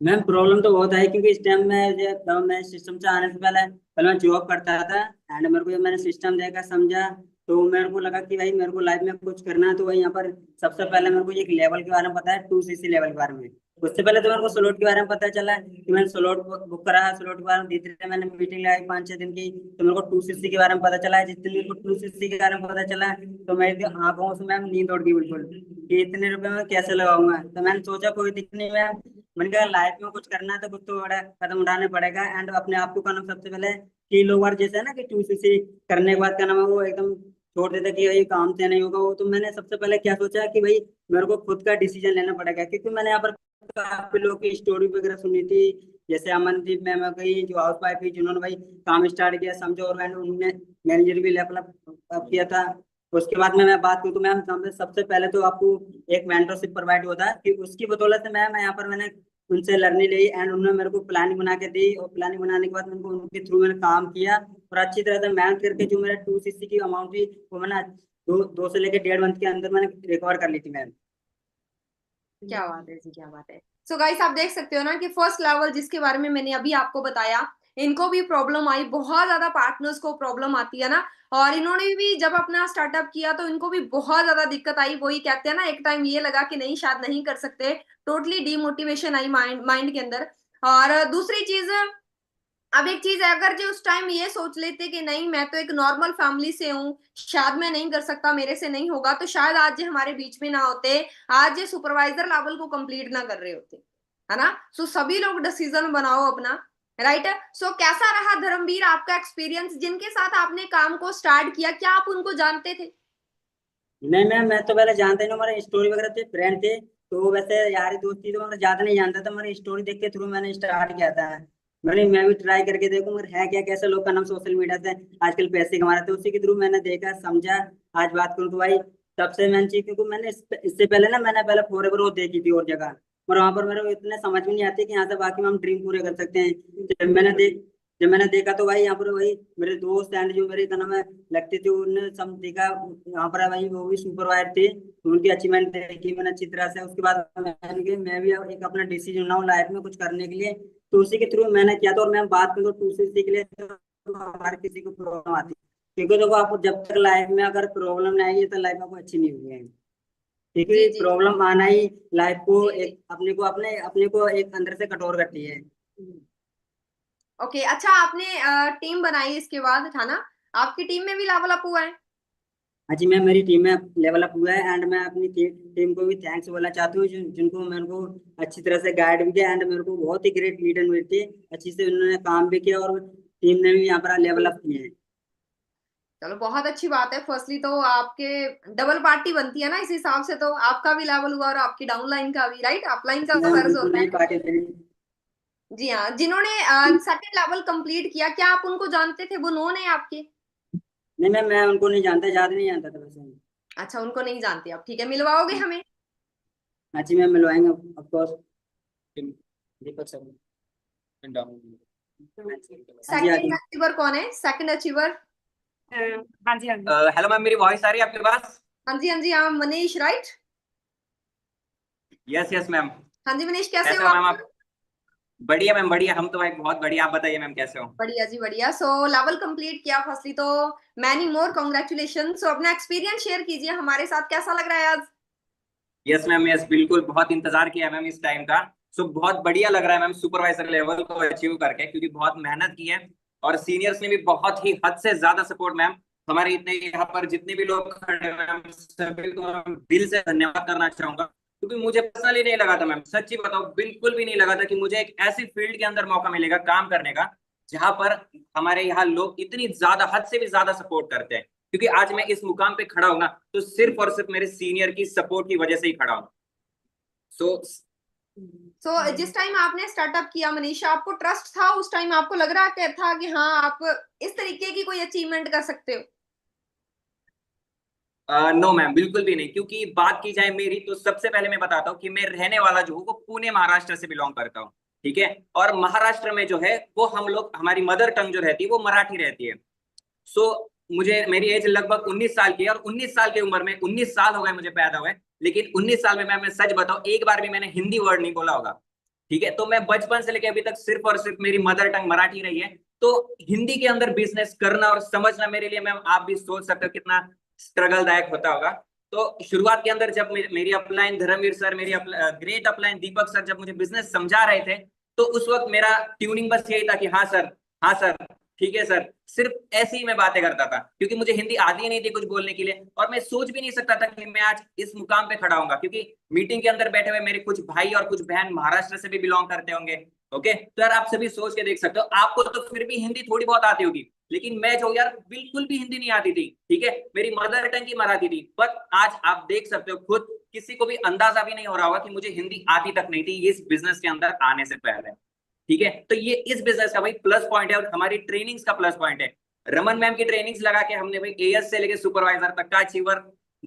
मैम प्रॉब्लम तो बहुत है, क्योंकि इस टाइम में जब मैं सिस्टम से आने से पहले पहले मैं जॉब करता था। एंड मेरे को जब मैंने सिस्टम देखा समझा, तो मेरे को लगा कि भाई मेरे को लाइफ में कुछ करना है। तो भाई यहाँ पर सबसे पहले मेरे को एक लेवल के बारे में पता है, 2cc लेवल के बारे में। उससे पहले तो मेरे को स्लॉट के बारे में पता चला कि मैंने स्लॉट बुक करा है। स्लॉट के बारे में धीरे धीरे मैंने मीटिंग लगाई 5-6 दिन की, तो मेरे को 2cc के बारे में पता चला है। जितने मेरे को 2cc के बारे में पता चला, तो मेरी आंखों से मैम नींद उड़ गई बिल्कुल, कि इतने रुपए में कैसे लगाऊंगा। तो मैंने सोचा कोई दिक्कत नहीं मैम, मैंने कहा लाइफ में कुछ करना है तो कुछ तो बड़ा कदम उठाने पड़ेगा। एंड अपने आप को करना सबसे पहले, कि लोग बार जैसे है ना कि 2cc करने के बाद क्या नाम है वो एकदम छोड़ देते कि भाई काम से नहीं होगा वो। तो मैंने सबसे पहले क्या सोचा कि भाई मेरे को खुद का डिसीजन लेना पड़ेगा, क्योंकि मैंने यहाँ पर काफी लोगों की स्टोरी वगैरह सुनी थी। जैसे अमनदीप मैम हो गई जो हाउस वाइफ थी, जिन्होंने भाई काम स्टार्ट किया समझो, और मैंने उन्होंने मैनेजर भी लेवल अप किया था। उसके बाद में मैं बात करूँ तो मैम सबसे पहले तो आपको एक मेंटरशिप प्रोवाइड होता है, कि उसकी बदौलत से मैम यहाँ पर मैंने उनसे लर्निंग ली। एंड उन्होंने मेरे को प्लानिंग बना के दी, और प्लानिंग बनाने के बाद मेरे को उनके थ्रू मैंने काम किया। और अच्छी तरह से मेहनत करके जो मेरा 2cc की अमाउंट थी वो मैंने दो से लेकर 1.5 मंथ के अंदर मैंने रिकवर कर ली थी मैम। क्या बात है जी, क्या बात है। सो गाइस आप देख सकते हो ना कि फर्स्ट लेवल जिसके बारे में मैंने अभी आपको बताया, इनको भी प्रॉब्लम आई, बहुत ज्यादा पार्टनर्स को प्रॉब्लम आती है ना। और इन्होंने भी जब अपना स्टार्टअप किया तो इनको भी बहुत ज्यादा दिक्कत आई, वही कहते हैं ना, एक टाइम ये लगा कि नहीं शायद नहीं कर सकते, टोटली डीमोटिवेशन आई माइंड माइंड के अंदर। और दूसरी चीज, अब एक चीज है, अगर जो उस टाइम ये सोच लेते कि नहीं मैं तो एक नॉर्मल फैमिली से हूँ, शायद मैं नहीं कर सकता, मेरे से नहीं होगा, तो शायद आज ये हमारे बीच में ना होते, आज ये सुपरवाइजर लेवल को कंप्लीट ना कर रहे होते, है ना। सो सभी लोग डिसीजन बनाओ अपना, राइट। सो कैसा रहा धर्मवीर आपका एक्सपीरियंस, जिनके साथ आपने काम को स्टार्ट किया, क्या आप उनको जानते थे? नहीं मैम, मैं तो पहले जानता ही नहीं, हमारे स्टोरी वगैरह थे, फ्रेंड थे। तो वैसे यारी दोस्ती तो मैं ज्यादा नहीं जानता था, मेरी स्टोरी देख के थ्रू मैंने स्टार्ट किया था। मैं भी ट्राई करके देखूं मगर है क्या, कैसे लोग का नाम सोशल मीडिया से आजकल पैसे कमा रहे थे, उसी के थ्रू मैंने देखा समझा। आज बात करूँ तो भाई सबसे मेन चीज, क्योंकि मैंने इससे पहले ना मैंने पहले फॉरएवर वो देखी थी और जगह, और वहां पर मेरे को इतने समझ में नहीं आती कि यहाँ से बाकी में हम ड्रीम पूरे कर सकते हैं। जब मैंने देखा तो भाई यहाँ पर भाई मेरे दोस्त एंड जो मेरे क्या नाम है लगते थे, उन्होंने सब देखा यहाँ पर भाई वो भी सुपरवाइजर थे, तो उनकी अचीवमेंट देखी मैंने अच्छी तरह से। उसके बाद मैंने कहा मैं भी एक अपना डिसीजन बनाऊँ लाइफ में कुछ करने के लिए, तो उसी के थ्रू मैंने किया था। और मैं बात करूँ तो 2cc के लिए तो हर किसी को प्रॉब्लम आती है, क्योंकि देखो आपको जब तक लाइफ में अगर प्रॉब्लम नहीं आएगी तो लाइफ आपको अच्छी नहीं होगी। जी क्योंकि जी जी प्रॉब्लम आना ही लाइफ को जी जी। एक अपने को एक अंदर से कठोर करती है। ओके, अच्छा, आपने टीम बनाई इसके बाद, था ना, आपकी टीम में भी लेवल अप हुआ है? हाँ जी मैम, मेरी टीम में लेवल अप हुआ है। एंड मैं अपनी टीम को भी थैंक्स बोलना चाहती हूँ, जिनको मेरे को अच्छी तरह से गाइड भी किया। एंड मेरे को बहुत ही ग्रेट लीडर मिली थी, अच्छी से उन्होंने काम भी किया, और टीम ने भी यहाँ पर लेवल अप किए हैं। चलो बहुत अच्छी बात है, फर्स्टली तो आपके डबल पार्टी बनती है ना, इस हिसाब से तो आपका भी लेवल हुआ और आपकी डाउनलाइन का भी, राइट, अपलाइन का मैम फर्ज बिल्कुल होता नहीं है। पार्टी थी। जी हाँ, जिन्होंने सेकंड लेवल कंप्लीट किया, क्या आप उनको जानते थे, वो नोन है आपके? नहीं मैम, मैं उनको नहीं जानता, ज्यादा नहीं जानता था वैसे। अच्छा, उनको नहीं जानते आप, ठीक है, मिलवाओगे हमें? हाँ जी मैम, मिलवाएंगे ऑफ कोर्स। दीपक सर। हाँ जी, हाँ सेकंड जी। अचीवर कौन है, सेकंड अचीवर? हाँ जी हाँ जी। हेलो मैम, मेरी वॉइस आ रही है आपके पास? हाँ जी हाँ जी, हाँ Manish right. Yes yes ma'am. हाँ जी मनीष, कैसे कैसे हो हो मैम आप? आप? बढ़िया मैम, बढ़िया, हम तो भाई बहुत बढ़िया। आप बताइए मैम, कैसे हो? बढ़िया जी बढ़िया। सो लेवल कंप्लीट किया फर्स्टली तो मैनी मोर कॉन्ग्रेचुलेशन। सो अपना एक्सपीरियंस शेयर कीजिए हमारे साथ, कैसा लग रहा है आज? यस मैम, यस बिल्कुल, बहुत इंतजार किया मैम इस टाइम का। सो बहुत बढ़िया लग रहा है मैम, सुपरवाइजर लेवल को अचीव करके, क्योंकि बहुत मेहनत की है। और सीनियर्स ने भी बहुत ही हद से ज्यादा सपोर्ट मैम। हमारे इतने यहाँ पर जितने भी लोग खड़े हैं मैम, सभी को मैं दिल से धन्यवाद करना चाहूंगा। क्योंकि मुझे पर्सनली नहीं लगा था मैम, सच्ची बताओ, बिल्कुल भी नहीं लगा था कि मुझे एक ऐसी फील्ड के अंदर मौका मिलेगा काम करने का, जहां पर हमारे यहाँ लोग इतनी ज्यादा, हद से भी ज्यादा सपोर्ट करते हैं। क्योंकि आज मैं इस मुकाम पे खड़ा हूं ना, तो सिर्फ और सिर्फ मेरे सीनियर की सपोर्ट की वजह से ही खड़ा हूं। सो सो जिस टाइम आपने स्टार्टअप किया मनीषा, आपको ट्रस्ट था उस टाइम? आपको लग रहा था कि हाँ आप इस तरीके की कोई अचीवमेंट कर सकते हो? नो मैम, बिल्कुल भी नहीं। क्योंकि बात की जाए मेरी, तो सबसे पहले मैं बताता हूँ कि मैं रहने वाला जो हूँ वो पुणे महाराष्ट्र से बिलोंग करता हूँ। ठीक है। और महाराष्ट्र में जो है वो हम लोग, हमारी मदर टंग जो रहती है वो मराठी रहती है। सो मुझे, मेरी एज लगभग 19 साल की है, और 19 साल की उम्र में, 19 साल हो गए मुझे पैदा हुए, लेकिन 19 साल में मैं सच बताऊं, एक बार भी मैंने हिंदी वर्ड नहीं बोला होगा। ठीक है। तो मैं बचपन से लेकर अभी तक सिर्फ और सिर्फ मेरी मदर टंग मराठी रही है। तो हिंदी के अंदर बिजनेस करना और समझना मेरे लिए, मैम आप भी सोच सकते हो कितना स्ट्रगल दायक होता होगा। तो शुरुआत के अंदर जब मेरी अपलाइन धर्मवीर सर, मेरी ग्रेट अपलाइन दीपक सर जब मुझे बिजनेस समझा रहे थे, तो उस वक्त मेरा ट्यूनिंग बस यही था कि हाँ सर, हाँ सर, ठीक है सर। सिर्फ ऐसी ही मैं बातें करता था, क्योंकि मुझे हिंदी आती ही नहीं थी कुछ बोलने के लिए, और मैं सोच भी नहीं सकता था कि मैं आज इस मुकाम पे खड़ा हूंगा। क्योंकि मीटिंग के अंदर बैठे हुए मेरे कुछ भाई और कुछ बहन महाराष्ट्र से भी बिलोंग करते होंगे। ओके, तो यार आप सभी सोच के देख सकते हो, आपको तो फिर भी हिंदी थोड़ी बहुत आती होगी, लेकिन मैं जो यार बिल्कुल भी हिंदी नहीं आती थी। ठीक है, मेरी मदर टंग की मराठी थी। बट आज आप देख सकते हो खुद, किसी को भी अंदाजा भी नहीं हो रहा होगा कि मुझे हिंदी आती तक नहीं थी इस बिजनेस के अंदर आने से पहले। ठीक है। तो ये इस बिजनेस का भाई प्लस पॉइंट है, और हमारी ट्रेनिंग्स का प्लस पॉइंट है। रमन मैम की ट्रेनिंग्स लगा के हमने भाई एएस से लेके सुपरवाइजर तक का अचीवर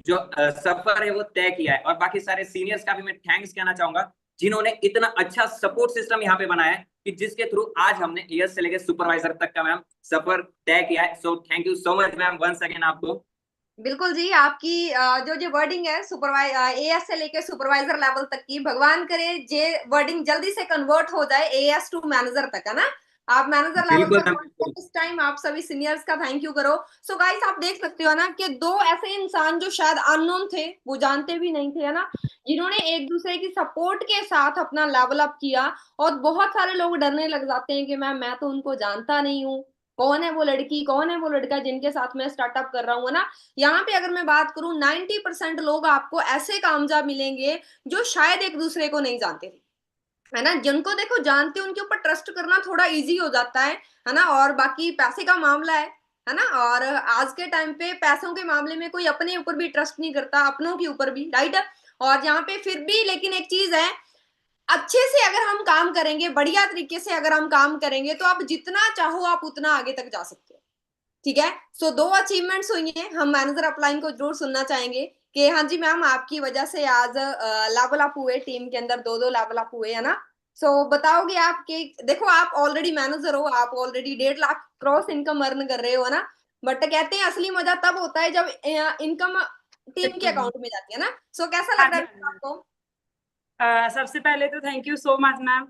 जो सफर है वो तय किया है। और बाकी सारे सीनियर्स का भी मैं थैंक्स कहना चाहूंगा, जिन्होंने इतना अच्छा सपोर्ट सिस्टम यहाँ पे बनाया है, कि जिसके थ्रू आज हमने एएस से लेके सुपरवाइजर तक का मैम सफर तय किया है। So thank you so much ma'am, once again आपको। बिल्कुल जी, आपकी जो जो वर्डिंग है एएस से लेके सुपरवाइजर लेवल तक की, भगवान करे ये वर्डिंग जल्दी से कन्वर्ट हो जाए एएस टू मैनेजर तक, है ना? आप मैनेजर लेवल बिल्कुल पर मैम, पहुंचे बिल्कुल। इस टाइम, आप सभी सीनियर्स का थैंक यू करो। सो गाइस, आप देख सकते हो ना कि दो ऐसे इंसान जो शायद अननोन थे, वो जानते भी नहीं थे, है ना, जिन्होंने एक दूसरे की सपोर्ट के साथ अपना लेवल अप किया। और बहुत सारे लोग डरने लग जाते हैं कि मैं तो उनको जानता नहीं हूँ, कौन है वो लड़की, कौन है वो लड़का जिनके साथ मैं स्टार्टअप कर रहा हूँ, है ना? यहाँ पे अगर मैं बात करूं, 90% लोग आपको ऐसे कामयाब मिलेंगे जो शायद एक दूसरे को नहीं जानते थे, है ना? जिनको देखो जानते, उनके ऊपर ट्रस्ट करना थोड़ा इजी हो जाता है ना? और बाकी पैसे का मामला है ना? और आज के टाइम पे पैसों के मामले में कोई अपने ऊपर भी ट्रस्ट नहीं करता, अपनों के ऊपर भी, राइट? और यहाँ पे फिर भी लेकिन एक चीज है, अच्छे से अगर हम काम करेंगे, बढ़िया तरीके से अगर हम काम करेंगे, तो आप जितना चाहो आप उतना आगे तक जा सकते हो। ठीक है। सो दो अचीवमेंट्स हुई हैं, हम मैनेजर अपलाइन को जरूर सुनना चाहेंगे कि हाँ जी मैम, आपकी वजह से आज लेवल अप हुए, टीम के अंदर दो दो लेवल अप हुए, है ना? सो बताओगे आप कि देखो, आप ऑलरेडी मैनेजर हो, आप already 1.5 lakh cross income earn कर रहे हो, है ना? बट कहते हैं असली मजा तब होता है जब इनकम टीम के अकाउंट में जाती है ना। सो कैसा हाँ लग रहा जी है हाँ आपको? जी। सबसे पहले तो thank you so much ma'am.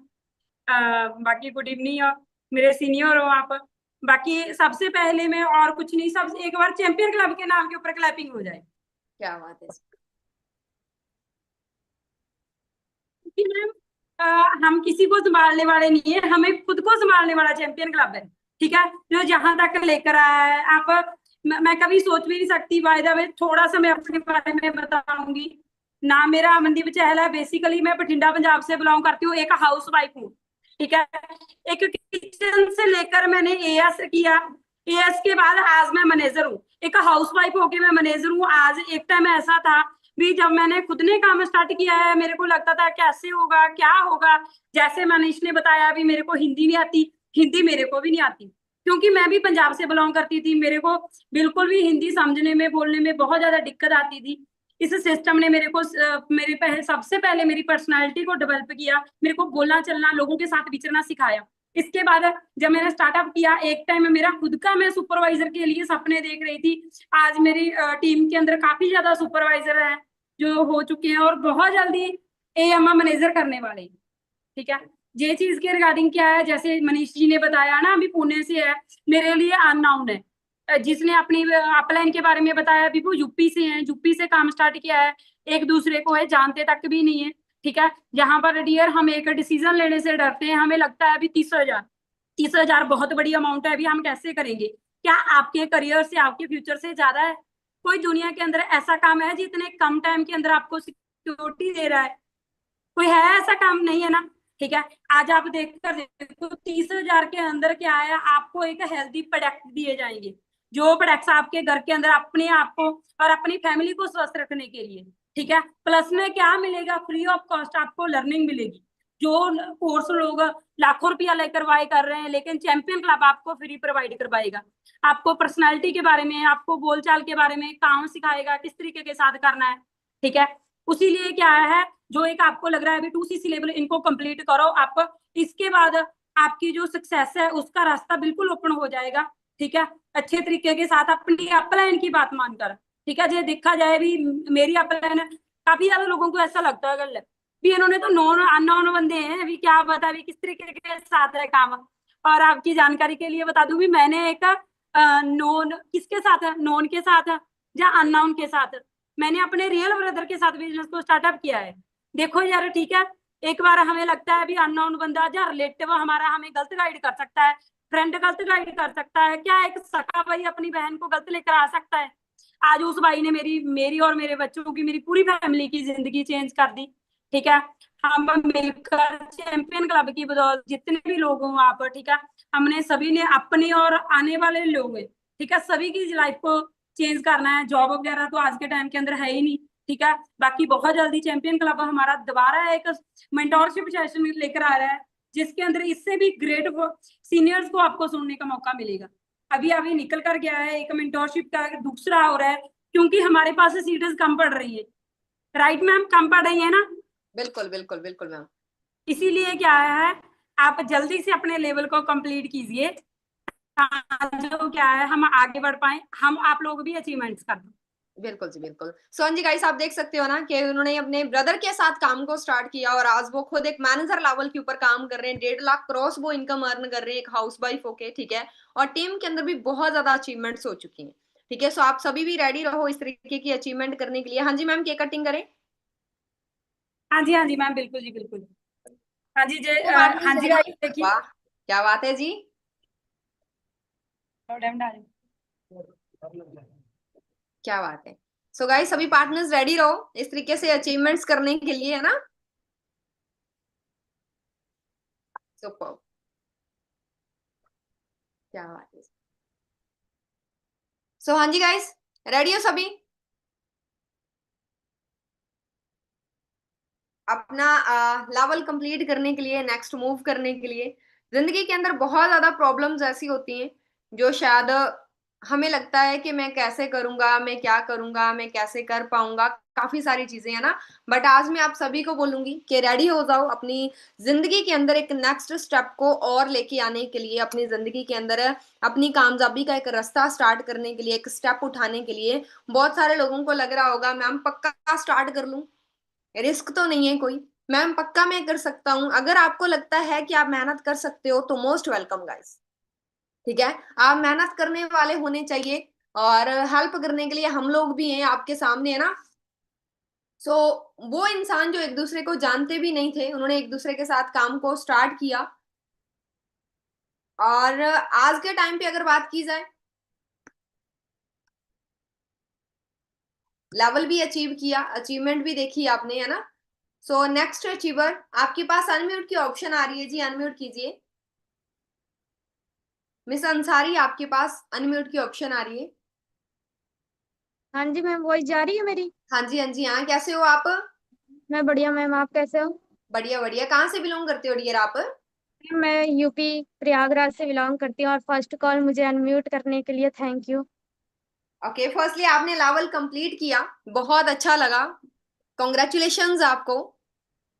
बाकी गुड इवनिंग, मेरे सीनियर हो आप। बाकी सबसे पहले मैं और कुछ नहीं, सब एक बार चैंपियन क्लब के नाम के ऊपर क्लैपिंग हो जाए। क्या बात है। क्योंकि मैम, हम किसी को संभालने वाले नहीं है, हमें खुद को संभालने वाला चैंपियन क्लब है। ठीक है, जो जहां तक लेकर आया है आप, मैं कभी सोच भी नहीं सकती। बाय द वे, थोड़ा सा मैं अपने बारे में बताऊंगी। ना मेरा अमनदीप चहल है, बेसिकली मैं बठिंडा पंजाब से बिलोंग करती हूँ, एक हाउस वाइफ हूँ। ठीक है। एक किचन से लेकर मैंने एएस किया, एएस के बाद आज मैं मैनेजर हूँ। एक हाउस वाइफ होके मैं मैनेजर हूँ आज। एक टाइम ऐसा था भी, जब मैंने खुद ने काम स्टार्ट किया है, मेरे को लगता था कैसे होगा, क्या होगा। जैसे मनीष ने बताया, भी मेरे को हिंदी नहीं आती, हिंदी मेरे को भी नहीं आती। क्योंकि मैं भी पंजाब से बिलोंग करती थी, मेरे को बिल्कुल भी हिंदी समझने में बोलने में बहुत ज्यादा दिक्कत आती थी। इस सिस्टम ने मेरे को सबसे पहले मेरी पर्सनालिटी को डेवलप किया, मेरे को बोलना चलना लोगों के साथ विचरना सिखाया। इसके बाद जब मैंने स्टार्टअप किया, एक टाइम में मेरा खुद का, मैं सुपरवाइजर के लिए सपने देख रही थी। आज मेरी टीम के अंदर काफी ज्यादा सुपरवाइजर है जो हो चुके हैं और बहुत जल्दी एएमए मैनेजर करने वाले, ठीक है। ये चीज के रिगार्डिंग क्या है, जैसे मनीष जी ने बताया ना, अभी पुणे से है, मेरे लिए अननाउन है। जिसने अपनी अपलाइन के बारे में बताया अभी वो यूपी से है, यूपी से काम स्टार्ट किया है, एक दूसरे को है जानते तक भी नहीं है, ठीक है। यहाँ पर डियर हम एक डिसीजन लेने से डरते हैं, हमें लगता है अभी 30,000 बहुत बड़ी अमाउंट है, अभी हम कैसे करेंगे। क्या आपके करियर से, आपके फ्यूचर से ज्यादा है कोई दुनिया के अंदर ऐसा काम है जितने कम टाइम के अंदर आपको सिक्योरिटी दे रहा है? कोई है ऐसा काम? नहीं है ना, ठीक है। आज आप देखकर देखो 30,000 के अंदर क्या है, आपको एक हेल्दी प्रोडक्ट दिए जाएंगे, जो प्रोडक्ट्स आपके घर के अंदर अपने आप को और अपनी फैमिली को स्वस्थ रखने के लिए, ठीक है। प्लस में क्या मिलेगा, फ्री ऑफ कॉस्ट आपको लर्निंग मिलेगी। जो कोर्स लोग लाखों रुपया लेकर वाई कर रहे हैं, लेकिन चैंपियन क्लब आपको फ्री प्रोवाइड करवाएगा। आपको पर्सनालिटी के बारे में, आपको बोलचाल के बारे में, काम सिखाएगा किस तरीके के साथ करना है, ठीक है। उसी लिए क्या है, जो एक आपको लग रहा है अभी 2cc लेवल इनको कंप्लीट करो, आपको इसके बाद आपकी जो सक्सेस है उसका रास्ता बिल्कुल ओपन हो जाएगा, ठीक है। अच्छे तरीके के साथ अपनी अपलाइन की बात मानकर, ठीक है। जो देखा जाए भी मेरी अपलाइन काफी ज्यादा लोगों को ऐसा लगता है अगर भी इन्होंने तो नॉन अननोन बंदे हैं, अभी क्या पता अभी किस तरीके के साथ है काम। और आपकी जानकारी के लिए बता दूं भी, मैंने एक नॉन किसके साथ है, नॉन के साथ है या अननोन के साथ, मैंने अपने रियल ब्रदर के साथ बिजनेस को स्टार्टअप किया है। देखो यार, ठीक है, एक बार हमें लगता है भी अननोन बंदा या रिलेटिव हमारा हमें गलत गाइड कर सकता है, फ्रेंड गलत गाइड कर सकता है, क्या एक सका भाई अपनी बहन को गलत लेकर आ सकता है? आज उस भाई ने मेरी और मेरे बच्चों की, मेरी पूरी फैमिली की जिंदगी चेंज कर दी, ठीक है। हम मिलकर चैंपियन क्लब की बदौलत जितने भी लोग हों आप, ठीक है, हमने सभी ने अपने और आने वाले लोग, ठीक है, सभी की लाइफ को चेंज करना है। जॉब वगैरह तो आज के टाइम के अंदर है ही नहीं, ठीक है। बाकी बहुत जल्दी चैंपियन क्लब हमारा दोबारा एक मेंटोरशिप सेशन लेकर आ रहा है, जिसके अंदर इससे भी ग्रेट सीनियर्स को आपको सुनने का मौका मिलेगा। अभी निकल कर गया है एक मेंटोरशिप का दूसरा हो रहा है, क्योंकि हमारे पास सीटें कम पड़ रही है, राइट मैम, कम पड़ रही है ना? बिल्कुल बिल्कुल बिल्कुल मैम। इसीलिए क्या है, आप जल्दी से अपने लेवल को कंप्लीट कीजिए, जो क्या है हम आगे बढ़ पाए, हम आप लोग भी अचीवमेंट्स कर दो। बिल्कुल जी बिल्कुल। सो हाँ जी गाइस, आप देख सकते हो ना कि उन्होंने अपने ब्रदर के साथ काम को स्टार्ट किया और आज वो खुद एक मैनेजर लेवल के ऊपर काम कर रहे हैं, 1.5 लाख क्रॉस वो इनकम अर्न कर रहे हैं एक हाउस वाइफ होके, ठीक है। और टीम के अंदर भी बहुत ज्यादा अचीवमेंट्स हो चुकी हैं, ठीक है। सो आप सभी भी रेडी रहो इस तरीके की अचीवमेंट करने के लिए। हाँ जी मैम, केक कटिंग करें। हाँ जी मैम, बिल्कुल जी बिल्कुल। हाँ जी हाँ जी वाह, देखिए, क्या बात है जी, क्या बात है। सो गाइस, सभी पार्टनर्स रेडी रहो इस तरीके से अचीवमेंट्स करने के लिए, है ना। सुपर, क्या बात है। सो हाँ जी गाइस, रेडी हो सभी अपना लेवल कंप्लीट करने के लिए, नेक्स्ट मूव करने के लिए। जिंदगी के अंदर बहुत ज्यादा प्रॉब्लम्स ऐसी होती हैं जो शायद हमें लगता है कि मैं कैसे करूंगा, मैं क्या करूंगा, मैं कैसे कर पाऊंगा, काफी सारी चीजें है ना। बट आज मैं आप सभी को बोलूंगी कि रेडी हो जाओ अपनी जिंदगी के अंदर एक नेक्स्ट स्टेप को और लेके आने के लिए, अपनी जिंदगी के अंदर अपनी कामयाबी का एक रास्ता स्टार्ट करने के लिए, एक स्टेप उठाने के लिए। बहुत सारे लोगों को लग रहा होगा मैम पक्का स्टार्ट कर लूं, रिस्क तो नहीं है कोई। मैम पक्का मैं कर सकता हूं। अगर आपको लगता है कि आप मेहनत कर सकते हो तो मोस्ट वेलकम गाइस, ठीक है। आप मेहनत करने वाले होने चाहिए और हेल्प करने के लिए हम लोग भी हैं आपके सामने, है ना। सो वो इंसान जो एक दूसरे को जानते भी नहीं थे, उन्होंने एक दूसरे के साथ काम को स्टार्ट किया और आज के टाइम पे अगर बात की जाए, लेवल भी अचीव किया, अचीवमेंट भी देखी आपने, है ना। सो नेक्स्ट अचीवर, आपके पास अनम्यूट की ऑप्शन आ रही है जी, अनम्यूट कीजिए। मिस अंसारी, आपके पास अनम्यूट की ऑप्शन आ रही है। हाँ जी मैम, वॉइस जा रही है मेरी? हाँ जी, हाँ जी, हाँ। कैसे हो आप? मैं बढ़िया मैम, आप कैसे हो? बढ़िया बढ़िया। कहाँ से बिलोंग करते हो डियर आप? मैं यूपी प्रयागराज से बिलोंग करती हूँ और फर्स्ट कॉल मुझे अनम्यूट करने के लिए थैंक यू। ओके, फर्स्टली आपने लेवल कंप्लीट किया, बहुत अच्छा लगा, कॉन्ग्रेचुलेशंस आपको।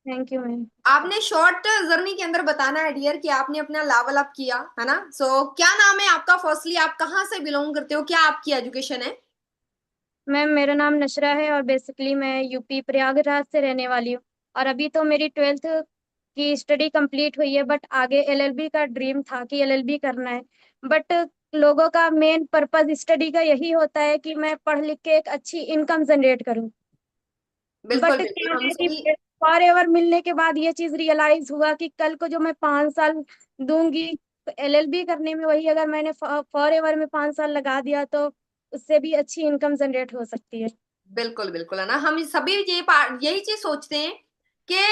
Thank you ma'am. आपने शॉर्ट जर्नी के अंदर बताना है डियर कि आपने अपना लेवल अप किया है ना। सो क्या नाम है आपका? फर्स्टली आप कहाँ से बिलोंग करते हो, क्या आपकी एजुकेशन है? मैम मेरा नाम नशरा है और बेसिकली मैं यूपी प्रयागराज से रहने वाली हूँ। और अभी तो मेरी 12th की स्टडी कंप्लीट हुई है, बट आगे एलएलबी का ड्रीम था कि एलएलबी करना है। बट लोगों का मेन पर्पस स्टडी का यही होता है कि मैं पढ़ लिख के एक अच्छी इनकम जनरेट करूँ। बिल्कुल बट बिल्कुल, क्या हम है कि सभी। फॉर एवर मिलने के बाद ये चीज रियलाइज हुआ कि कल को जो मैं 5 साल दूंगी तो एलएलबी करने में, वही अगर मैंने फॉर एवर में 5 साल लगा दिया तो उससे भी अच्छी इनकम जनरेट हो सकती है। बिल्कुल बिल्कुल है ना, हम सभी यही चीज सोचते हैं कि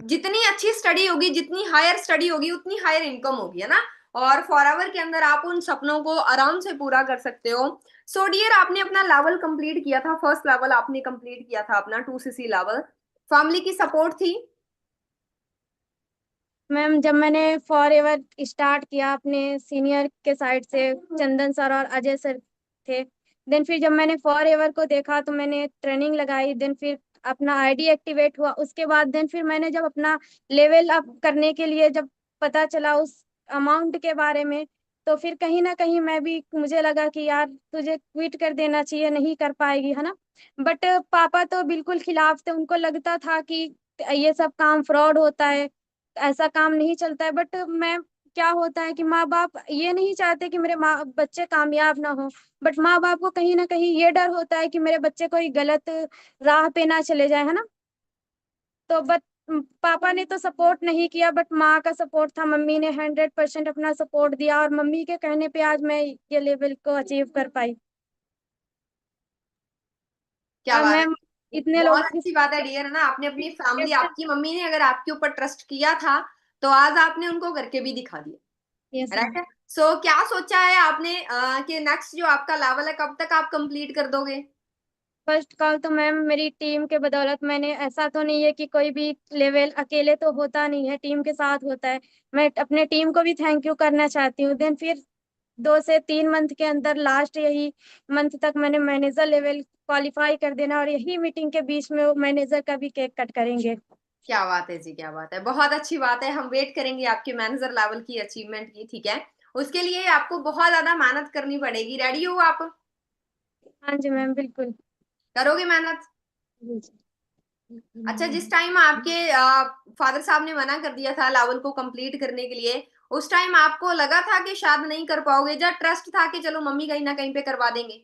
जितनी अच्छी स्टडी होगी, जितनी हायर स्टडी होगी, उतनी हायर इनकम होगी, है ना। और फॉरएवर के अंदर आप उन सपनों को आराम से पूरा कर सकते हो। सो डियर, आपने अपना लेवल कंप्लीट किया था, फर्स्ट लेवल आपने कंप्लीट किया था अपना 2cc लेवल। फैमिली की सपोर्ट थी? मैम जब मैंने फॉर एवर स्टार्ट किया अपने सीनियर के साइड से, चंदन सर और अजय सर थे। देन फिर जब मैंने फॉर एवर को देखा तो मैंने ट्रेनिंग लगाई। देन फिर अपना आईडी एक्टिवेट हुआ। उसके बाद देन फिर मैंने जब अपना लेवल अप करने के लिए जब पता चला उस अमाउंट के बारे में, तो फिर कहीं ना कहीं मैं भी, मुझे लगा कि यार तुझे क्विट कर देना चाहिए, नहीं कर पाएगी, है ना। बट पापा तो बिल्कुल खिलाफ थे। उनको लगता था कि ये सब काम फ्रॉड होता है, ऐसा काम नहीं चलता है। बट मैं, क्या होता है कि माँ बाप ये नहीं चाहते कि मेरे माँ बच्चे कामयाब ना हो। बट माँ बाप को कहीं ना कहीं ये डर होता है कि मेरे बच्चे कोई गलत राह पे ना चले जाए, है ना। तो बट पापा ने तो सपोर्ट नहीं किया, बट माँ का सपोर्ट था। मम्मी ने 100% अपना सपोर्ट दिया और मम्मी के कहने पे आज मैं ये लेवल को अचीव कर पाई। क्या और बात है, मैम इतने बहुत लोगों की अच्छी बात है डियर, है ना। आपने अपनी फैमिली, आपकी मम्मी ने अगर आपके ऊपर ट्रस्ट किया था, तो आज आपने उनको करके भी दिखा दिया, यस मैम। राइट है। सो क्या सोचा है आपने कि नेक्स्ट जो आपका लेवल है, कब तक आप कंप्लीट कर दोगे? फर्स्ट कॉल तो मैम मेरी टीम के बदौलत मैंने, ऐसा तो नहीं है कि कोई भी लेवल अकेले तो होता नहीं है, टीम के साथ होता है। मैं अपने टीम को भी थैंक यू करना चाहती हूँ। देन फिर 2 से 3 मंथ के अंदर, लास्ट यही मंथ तक मैंने मैनेजर लेवल क्वालिफाई कर देना, और यही मीटिंग के बीच में मैनेजर का भी केक कट करेंगे। क्या बात है जी, क्या बात है, बहुत अच्छी बात है। हम वेट करेंगे आपके मैनेजर लेवल की अचीवमेंट की, ठीक है। उसके लिए आपको बहुत ज्यादा मेहनत करनी पड़ेगी। रेडी हो आप? हाँ जी मैम बिल्कुल। करोगे मेहनत? अच्छा, जिस टाइम आपके फादर साहब ने मना कर दिया था लेवल को कंप्लीट करने के लिए, उस टाइम आपको लगा था कि शायद नहीं कर पाओगे, या ट्रस्ट था कि चलो मम्मी कहीं ना कहीं पे करवा देंगे?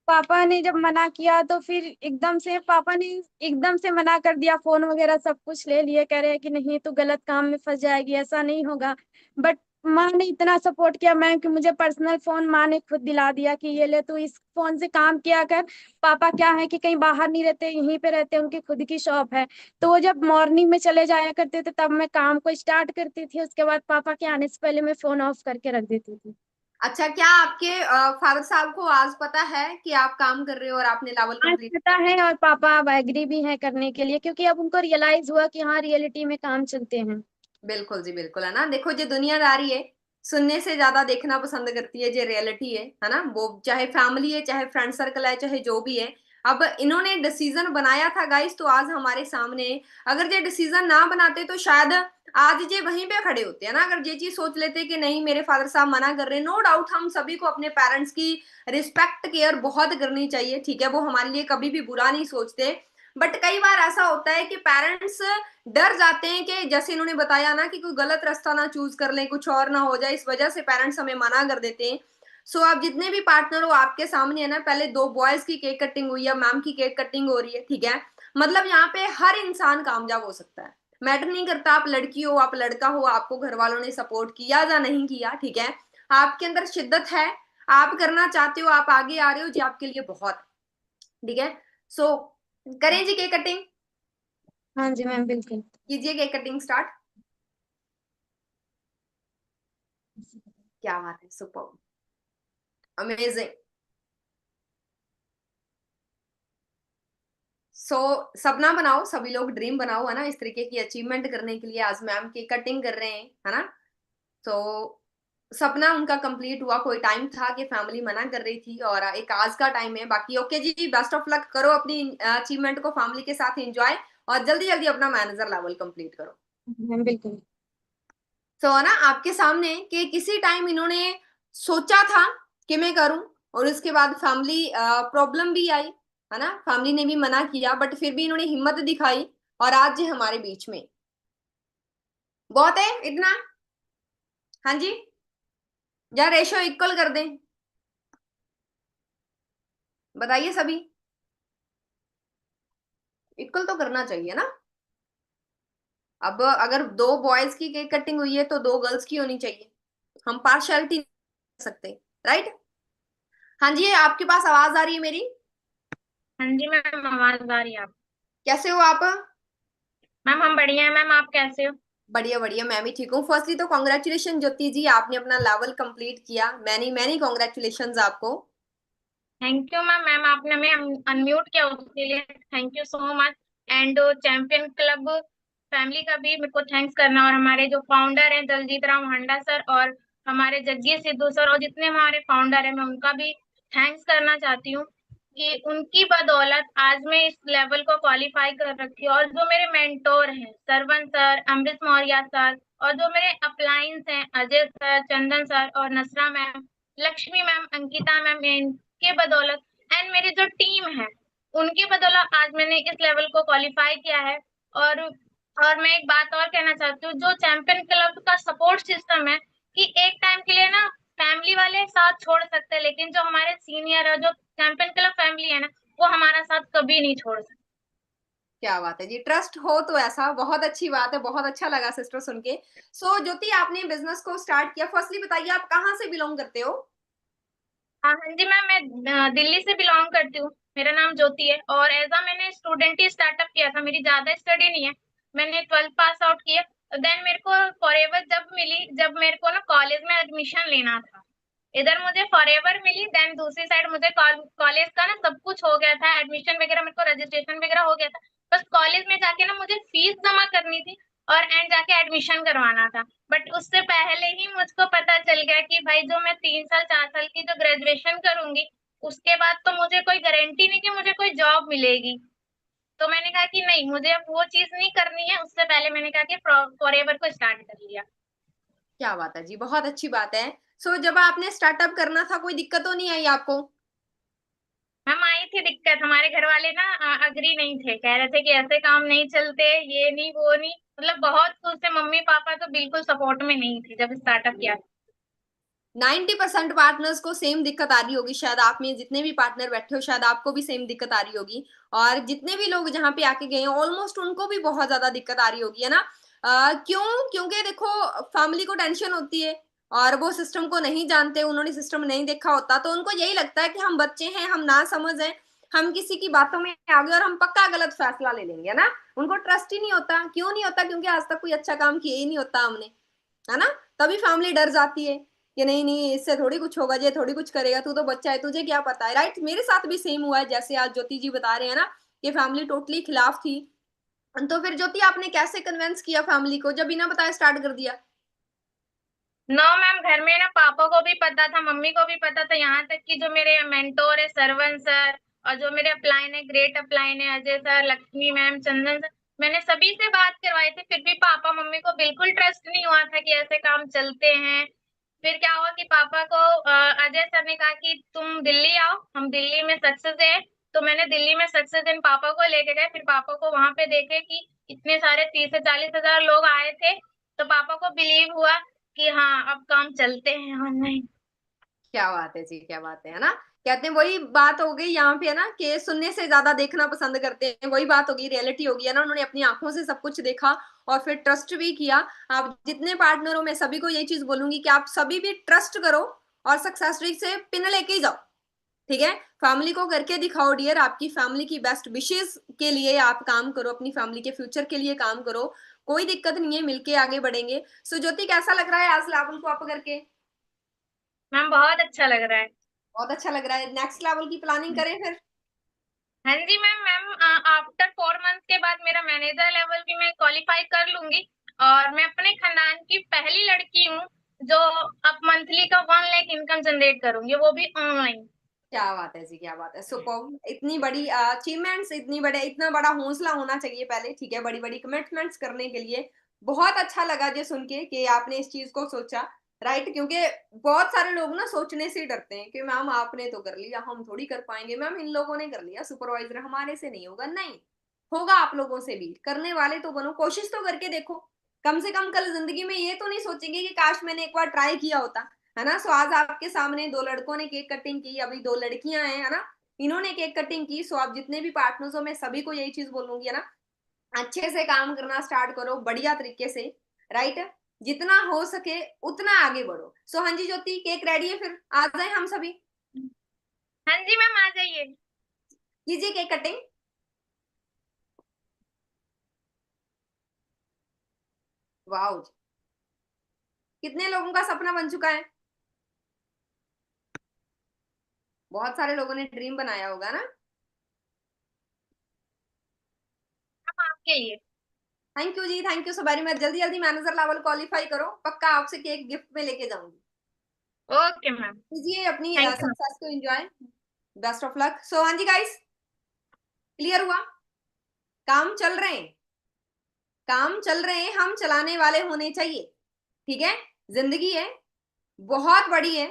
पापा ने जब मना किया तो फिर एकदम से पापा ने एकदम से मना कर दिया। फोन वगैरह सब कुछ ले लिए, कह रहे हैं कि नहीं तू गलत काम में फंस जाएगी, ऐसा नहीं होगा। बट माँ ने इतना सपोर्ट किया मैम कि मुझे पर्सनल फोन माँ ने खुद दिला दिया कि ये ले तू इस फोन से काम किया कर। पापा क्या है कि कहीं बाहर नहीं रहते, यहीं पे रहते, उनकी खुद की शॉप है। तो वो जब मॉर्निंग में चले जाया करते थे तब मैं काम को स्टार्ट करती थी, उसके बाद पापा के आने से पहले मैं फोन ऑफ करके रख देती थी। अच्छा, क्या आपके फादर साहब को आज पता है कि आप काम कर रहे हो और आपने लेवल आज कंप्लीट पता किया? है और पापा अब एग्री भी हैं करने के लिए, क्योंकि अब उनको रियलाइज हुआ कि हाँ रियलिटी में काम चलते हैं। बिल्कुल जी, बिल्कुल, है ना। देखो, जो दुनियादारी है, सुनने से ज्यादा देखना पसंद करती है। जो रियलिटी है ना, वो चाहे फैमिली है, चाहे फ्रेंड सर्कल है, चाहे जो भी है। अब इन्होंने डिसीजन बनाया था गाइस, तो आज हमारे सामने है। अगर ये डिसीजन ना बनाते तो शायद आज ये वहीं पे खड़े होते हैं ना। अगर ये चीज सोच लेते कि नहीं, मेरे फादर साहब मना कर रहे हैं, नो डाउट हम सभी को अपने पेरेंट्स की रिस्पेक्ट केयर बहुत करनी चाहिए, ठीक है। वो हमारे लिए कभी भी बुरा नहीं सोचते। बट कई बार ऐसा होता है कि पेरेंट्स डर जाते हैं कि जैसे इन्होंने बताया ना, कि कोई गलत रास्ता ना चूज कर लें, कुछ और ना हो जाए, इस वजह से पेरेंट्स हमें मना कर देते हैं। सो आप जितने भी पार्टनर हो, आपके सामने है ना, पहले 2 बॉयज की केक कटिंग हुई है, मैम की केक कटिंग हो रही है, ठीक है। मतलब यहाँ पे हर इंसान कामयाब हो सकता है। मैटर नहीं करता आप लड़की हो, आप लड़का हो, आपको घर वालों ने सपोर्ट किया या नहीं किया, ठीक है। आपके अंदर शिद्दत है, आप करना चाहते हो, आप आगे आ रहे हो जी, आपके लिए बहुत है, ठीक है। सो करें जी केक कटिंग? हाँ जी मैम बिल्कुल। कीजिए केक कटिंग स्टार्ट। क्या बात है, सुपर, अमेजिंग। सपना बनाओ, सभी लोग ड्रीम बनाओ, है ना। इस तरीके की अचीवमेंट करने के लिए आज मैम की कटिंग कर रहे हैं, है ना। तो सपना उनका कंप्लीट हुआ। कोई टाइम था कि फैमिली मना कर रही थी और एक आज का टाइम है। बाकी ओके जी, बेस्ट ऑफ लक, करो अपनी अचीवमेंट को फैमिली के साथ एंजॉय और जल्दी जल्दी अपना मैनेजर लेवल कंप्लीट करो। मैम बिल्कुल। तो है ना आपके सामने कि किसी टाइम इन्होंने सोचा था कि मैं करूं और उसके बाद फैमिली प्रॉब्लम भी आई, है ना, फैमिली ने भी मना किया, बट फिर भी इन्होंने हिम्मत दिखाई और आज ये हमारे बीच में। बहुत है इतना? हाँ जी, या रेशो इक्वल कर दें? बताइए सभी, इक्वल तो करना चाहिए ना। अब अगर दो बॉयज की केक कटिंग हुई है तो दो गर्ल्स की होनी चाहिए, हम पार्शियलिटी नहीं कर सकते, राइट? हाँ जी, आपके पास आवाज आ रही है मेरी? हाँ जी मैम, आवाज आ रही है आप? कैसे हो आप? मैम हम बढ़िया है मैम, आप कैसे हो? बढ़िया बढ़िया, मैं भी ठीक हूँ। फर्स्टली तो कॉन्ग्रेचुलेशन ज्योति जी, आपने अपना लेवल कंप्लीट किया। मैनी मैनी कॉन्ग्रेचुलेशन आपको। Thank you ma'am. मैम आपने हमें अनम्यूट किया उसके लिए thank you so much. And champion club family का भी मेरे को थैंक्स करना, और हमारे जो फाउंडर हैं दलजीत राम हांडा सर और हमारे जग्गी सिद्धू सर और जितने हमारे फाउंडर हैं, मैं उनका भी थैंक्स करना चाहती हूँ कि उनकी बदौलत आज मैं इस लेवल को क्वालिफाई कर रखी हूँ। और जो मेरे मेंटोर हैं सरवन सर, अमृत मौर्य सर, और जो मेरे अपलाइंस हैं अजय सर, चंदन सर और Nasra ma'am, Lakshmi ma'am, Ankita ma'am के बदौलत, एंड मेरी जो टीम है उनके बदौलत आज मैंने इस लेवल को क्वालिफाई किया है। और मैं एक बात और कहना चाहती हूँ, जो चैंपियन क्लब का सपोर्ट सिस्टम है कि एक टाइम के लिए ना फैमिली वाले साथ छोड़ सकते हैं, लेकिन जो हमारे सीनियर है, जो चैंपियन क्लब फैमिली है ना, वो हमारा साथ कभी नहीं छोड़ सकते। क्या बात है जी, ट्रस्ट हो तो ऐसा, बहुत अच्छी बात है, बहुत अच्छा लगा सिस्टर सुन के। सो ज्योति, आपने बिजनेस को स्टार्ट किया, फर्स्टली बताइए आप कहाँ से बिलोंग करते हो? हाँ हाँ जी मैम, मैं दिल्ली से बिलोंग करती हूँ। मेरा नाम ज्योति है और मैंने स्टूडेंट ही स्टार्टअप किया था, मेरी ज्यादा स्टडी नहीं है। मैंने 12th पास आउट किया, देन मेरे को फॉरएवर जब मिली, जब मेरे को ना कॉलेज में एडमिशन लेना था, इधर मुझे फॉरएवर मिली, देन दूसरी साइड मुझे कॉलेज का ना सब कुछ हो गया था, एडमिशन वगैरह मेरे को रजिस्ट्रेशन वगैरह हो गया था। बस कॉलेज में जाके ना मुझे फीस जमा करनी थी और एंड जाके एडमिशन करवाना था। बट उससे पहले ही मुझको पता चल गया कि भाई जो मैं 3 साल 4 साल की जो ग्रेजुएशन करूंगी, उसके बाद तो मुझे कोई गारंटी नहीं कि मुझे कोई जॉब मिलेगी। तो मैंने कहा कि नहीं, मुझे अब वो चीज नहीं करनी है। उससे पहले मैंने कहा कि फॉरएवर को स्टार्ट कर लिया। क्या बात है जी, बहुत अच्छी बात है। सो जब आपने स्टार्टअप करना था कोई दिक्कत तो नहीं आई आपको? हम आई थी दिक्कत, हमारे घर वाले ना अग्री नहीं थे, कह रहे थे कि ऐसे काम नहीं चलते, ये नहीं वो नहीं, मतलब बहुत खुश थे। मम्मी पापा तो बिल्कुल सपोर्ट में नहीं थे जब स्टार्टअप किया। 90% पार्टनर्स को सेम दिक्कत आ रही होगी, शायद आप में जितने भी पार्टनर बैठे हो शायद आपको भी सेम दिक्कत आ रही होगी। और जितने भी लोग जहाँ पे आके गए हैं ऑलमोस्ट उनको भी बहुत ज्यादा दिक्कत आ रही होगी, है ना? क्यों? क्योंकि देखो, फैमिली को टेंशन होती है और वो सिस्टम को नहीं जानते, उन्होंने सिस्टम नहीं देखा होता, तो उनको यही लगता है कि हम बच्चे हैं, हम ना समझ हैं, हम किसी की बातों में आ गए और हम पक्का गलत फैसला ले लेंगे, है ना? उनको ट्रस्ट ही नहीं होता। क्यों नहीं होता? क्योंकि आज तक कोई अच्छा काम किया ही नहीं होता हमने, है ना? तभी फैमिली डर जाती है कि नहीं नहीं, इससे थोड़ी कुछ होगा, ये थोड़ी कुछ करेगा, तू तो बच्चा है, तुझे क्या पता है, राइट? मेरे साथ भी सेम हुआ है, जैसे आज ज्योति जी बता रहे हैं ना कि फैमिली टोटली खिलाफ थी। तो फिर ज्योति आपने कैसे कन्विंस किया फैमिली को जब बिना बताए स्टार्ट कर दिया? नो मैम, घर में ना पापा को भी पता था, मम्मी को भी पता था, यहाँ तक कि जो मेरे मेंटोर है सरवन सर और जो मेरे अपलाइन है, ग्रेट अपलाइन है अजय सर, लक्ष्मी मैम, चंदन सर, मैंने सभी से बात करवाई थी, फिर भी पापा मम्मी को बिल्कुल ट्रस्ट नहीं हुआ था कि ऐसे काम चलते हैं। फिर क्या हुआ कि पापा को अजय सर ने कहा कि तुम दिल्ली आओ, हम दिल्ली में सक्सेस है। तो मैंने दिल्ली में सक्सेस दिन पापा को लेके गए, फिर पापा को वहां पे देखे कि इतने सारे 30 से 40 हजार लोग आए थे, तो पापा को बिलीव हुआ कि हाँ अब काम चलते हैं ऑनलाइन। क्या बात है जी, क्या बात है ना? कहते हैं वही बात हो गई यहाँ पे, है ना, कि सुनने से ज्यादा देखना पसंद करते हैं। वही बात होगी, रियलिटी होगी, है ना? उन्होंने अपनी आंखों से सब कुछ देखा और फिर ट्रस्ट भी किया। आप जितने पार्टनर हो, मैं सभी को यही चीज बोलूंगी कि आप सभी भी ट्रस्ट करो और सक्सेस रेट से पिन लेके ही जाओ, ठीक है? फैमिली को करके दिखाओ डियर, आपकी फैमिली की बेस्ट विशेष के लिए आप काम करो, अपनी फैमिली के फ्यूचर के लिए काम करो, कोई दिक्कत नहीं है, मिलके आगे बढ़ेंगे। सो ज्योति, कैसा लग रहा है आज लेवल को अप करके? मैम बहुत अच्छा लग रहा है। बहुत अच्छा लग रहा है। नेक्स्ट लेवल की प्लानिंग करें फिर? हाँ जी मैम। मैम आफ्टर 4 मंथ के बाद मेरा मैनेजर लेवल भी मैं क्वालिफाई कर लूंगी, और मैं अपने खानदान की पहली लड़की हूँ जो अब मंथली का 1 लाख इनकम जनरेट करूंगी, वो भी ऑनलाइन। क्या बात है जी, क्या बात है, सुपर। इतनी बड़ी अचीवमेंट्स, इतना बड़ा हौसला होना चाहिए पहले, ठीक है, बड़ी बड़ी कमिटमेंट्स करने के लिए। बहुत अच्छा लगा जो सुन के कि आपने इस चीज को सोचा, राइट। क्योंकि बहुत सारे लोग ना सोचने से डरते हैं कि मैम आपने तो कर लिया, हम थोड़ी कर पाएंगे, मैम इन लोगों ने कर लिया, सुपरवाइजर हमारे से नहीं होगा। नहीं होगा, आप लोगों से भी। करने वाले तो बनो, कोशिश तो करके देखो। कम से कम कल जिंदगी में ये तो नहीं सोचेंगे कि काश मैंने एक बार ट्राई किया होता, है ना। सो आज आपके सामने 2 लड़कों ने केक कटिंग की, अभी 2 लड़कियां हैं, है ना, इन्होंने केक कटिंग की। सो आप जितने भी पार्टनर्स हो, मैं सभी को यही चीज बोलूंगी, है ना, अच्छे से काम करना स्टार्ट करो, बढ़िया तरीके से, राइट। जितना हो सके उतना आगे बढ़ो। सो हाँ जी ज्योति, केक रेडी है, फिर आ जाए हम सभी, हाँ जी मैम, आ जाइए। कीजिए केक कटिंग। वाह, कितने लोगों का सपना बन चुका है? बहुत सारे लोगों ने ड्रीम बनाया होगा ना। हम आपके लिए। थैंक यू जी, thank you so very much. जल्दी जल्दी मैनेजर लेवल क्वालिफाई करो, पक्का आपसे केक गिफ्ट में लेके जाऊंगी। Okay ma'am. कीजिए अपनी थैंक यू। सक्सेस को enjoy. Best of luck. So हाँ जी गाइस, क्लियर हुआ? काम चल रहे हैं, काम चल रहे हैं, हम चलाने वाले होने चाहिए, ठीक है। जिंदगी है, बहुत बड़ी है,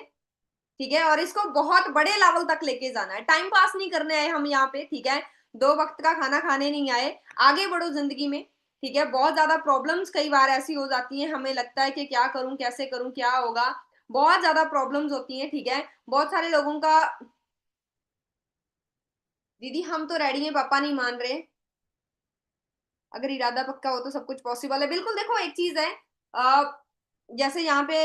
ठीक है, और इसको बहुत बड़े लेवल तक लेके जाना है। टाइम पास नहीं करने आए हम यहाँ पे, ठीक है, 2 वक्त का खाना खाने नहीं आए। आगे बढ़ो जिंदगी में, ठीक है। बहुत ज्यादा प्रॉब्लम्स कई बार ऐसी हो जाती हैं, हमें लगता है कि क्या करूं, कैसे करूं, क्या होगा, बहुत ज्यादा प्रॉब्लम्स होती हैं, ठीक है। बहुत सारे लोगों का, दीदी हम तो रेडी हैं, पापा नहीं मान रहे। अगर इरादा पक्का हो तो सब कुछ पॉसिबल है, बिल्कुल। देखो एक चीज है, जैसे यहाँ पे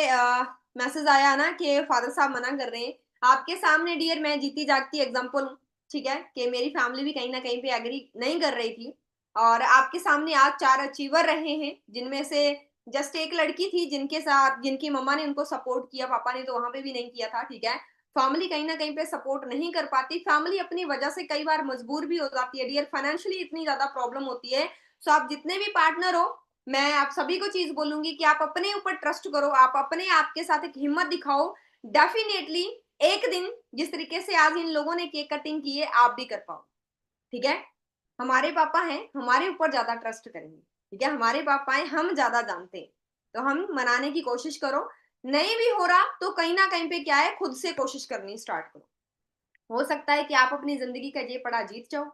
मैसेज आया ना कि फादर साहब मना कर रहे हैं, आपके सामने डियर मैं जीती जागती एग्जांपल हूँ, ठीक है, कि मेरी फैमिली भी कहीं ना कहीं पे एग्री नहीं कर रही थी, और आपके सामने आज 4 अचीवर रहे हैं, जिनमें से जस्ट एक लड़की थी जिनके साथ, जिनकी मम्मा ने उनको सपोर्ट किया, पापा ने तो वहां पे भी नहीं किया था, ठीक है। फैमिली कहीं ना कहीं पे सपोर्ट नहीं कर पाती, फैमिली अपनी वजह से कई बार मजबूर भी हो जाती है डियर, फाइनेंशियली इतनी ज्यादा प्रॉब्लम होती है। सो आप जितने भी पार्टनर हो, मैं आप सभी को चीज बोलूंगी कि आप अपने ऊपर ट्रस्ट करो, आप अपने आप के साथ एक हिम्मत दिखाओ। डेफिनेटली एक दिन जिस तरीके से आज इन लोगों ने केक कटिंग की है, आप भी कर पाओ, ठीक है। हमारे पापा हैं, हमारे ऊपर ज्यादा ट्रस्ट करेंगे, ठीक है, हमारे पापा हैं, हम ज्यादा जानते हैं, तो हम मनाने की कोशिश करो। नहीं भी हो रहा तो कहीं ना कहीं पे क्या है, खुद से कोशिश करनी स्टार्ट करो। हो सकता है कि आप अपनी जिंदगी का ये पड़ा जीत जाओ,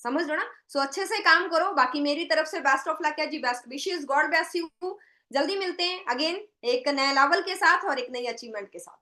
समझ लो ना। सो अच्छे से काम करो, बाकी मेरी तरफ से बेस्ट ऑफ लक है जी, best wishes, God bless you. जल्दी मिलते हैं अगेन एक नए लेवल के साथ और एक नई अचीवमेंट के साथ।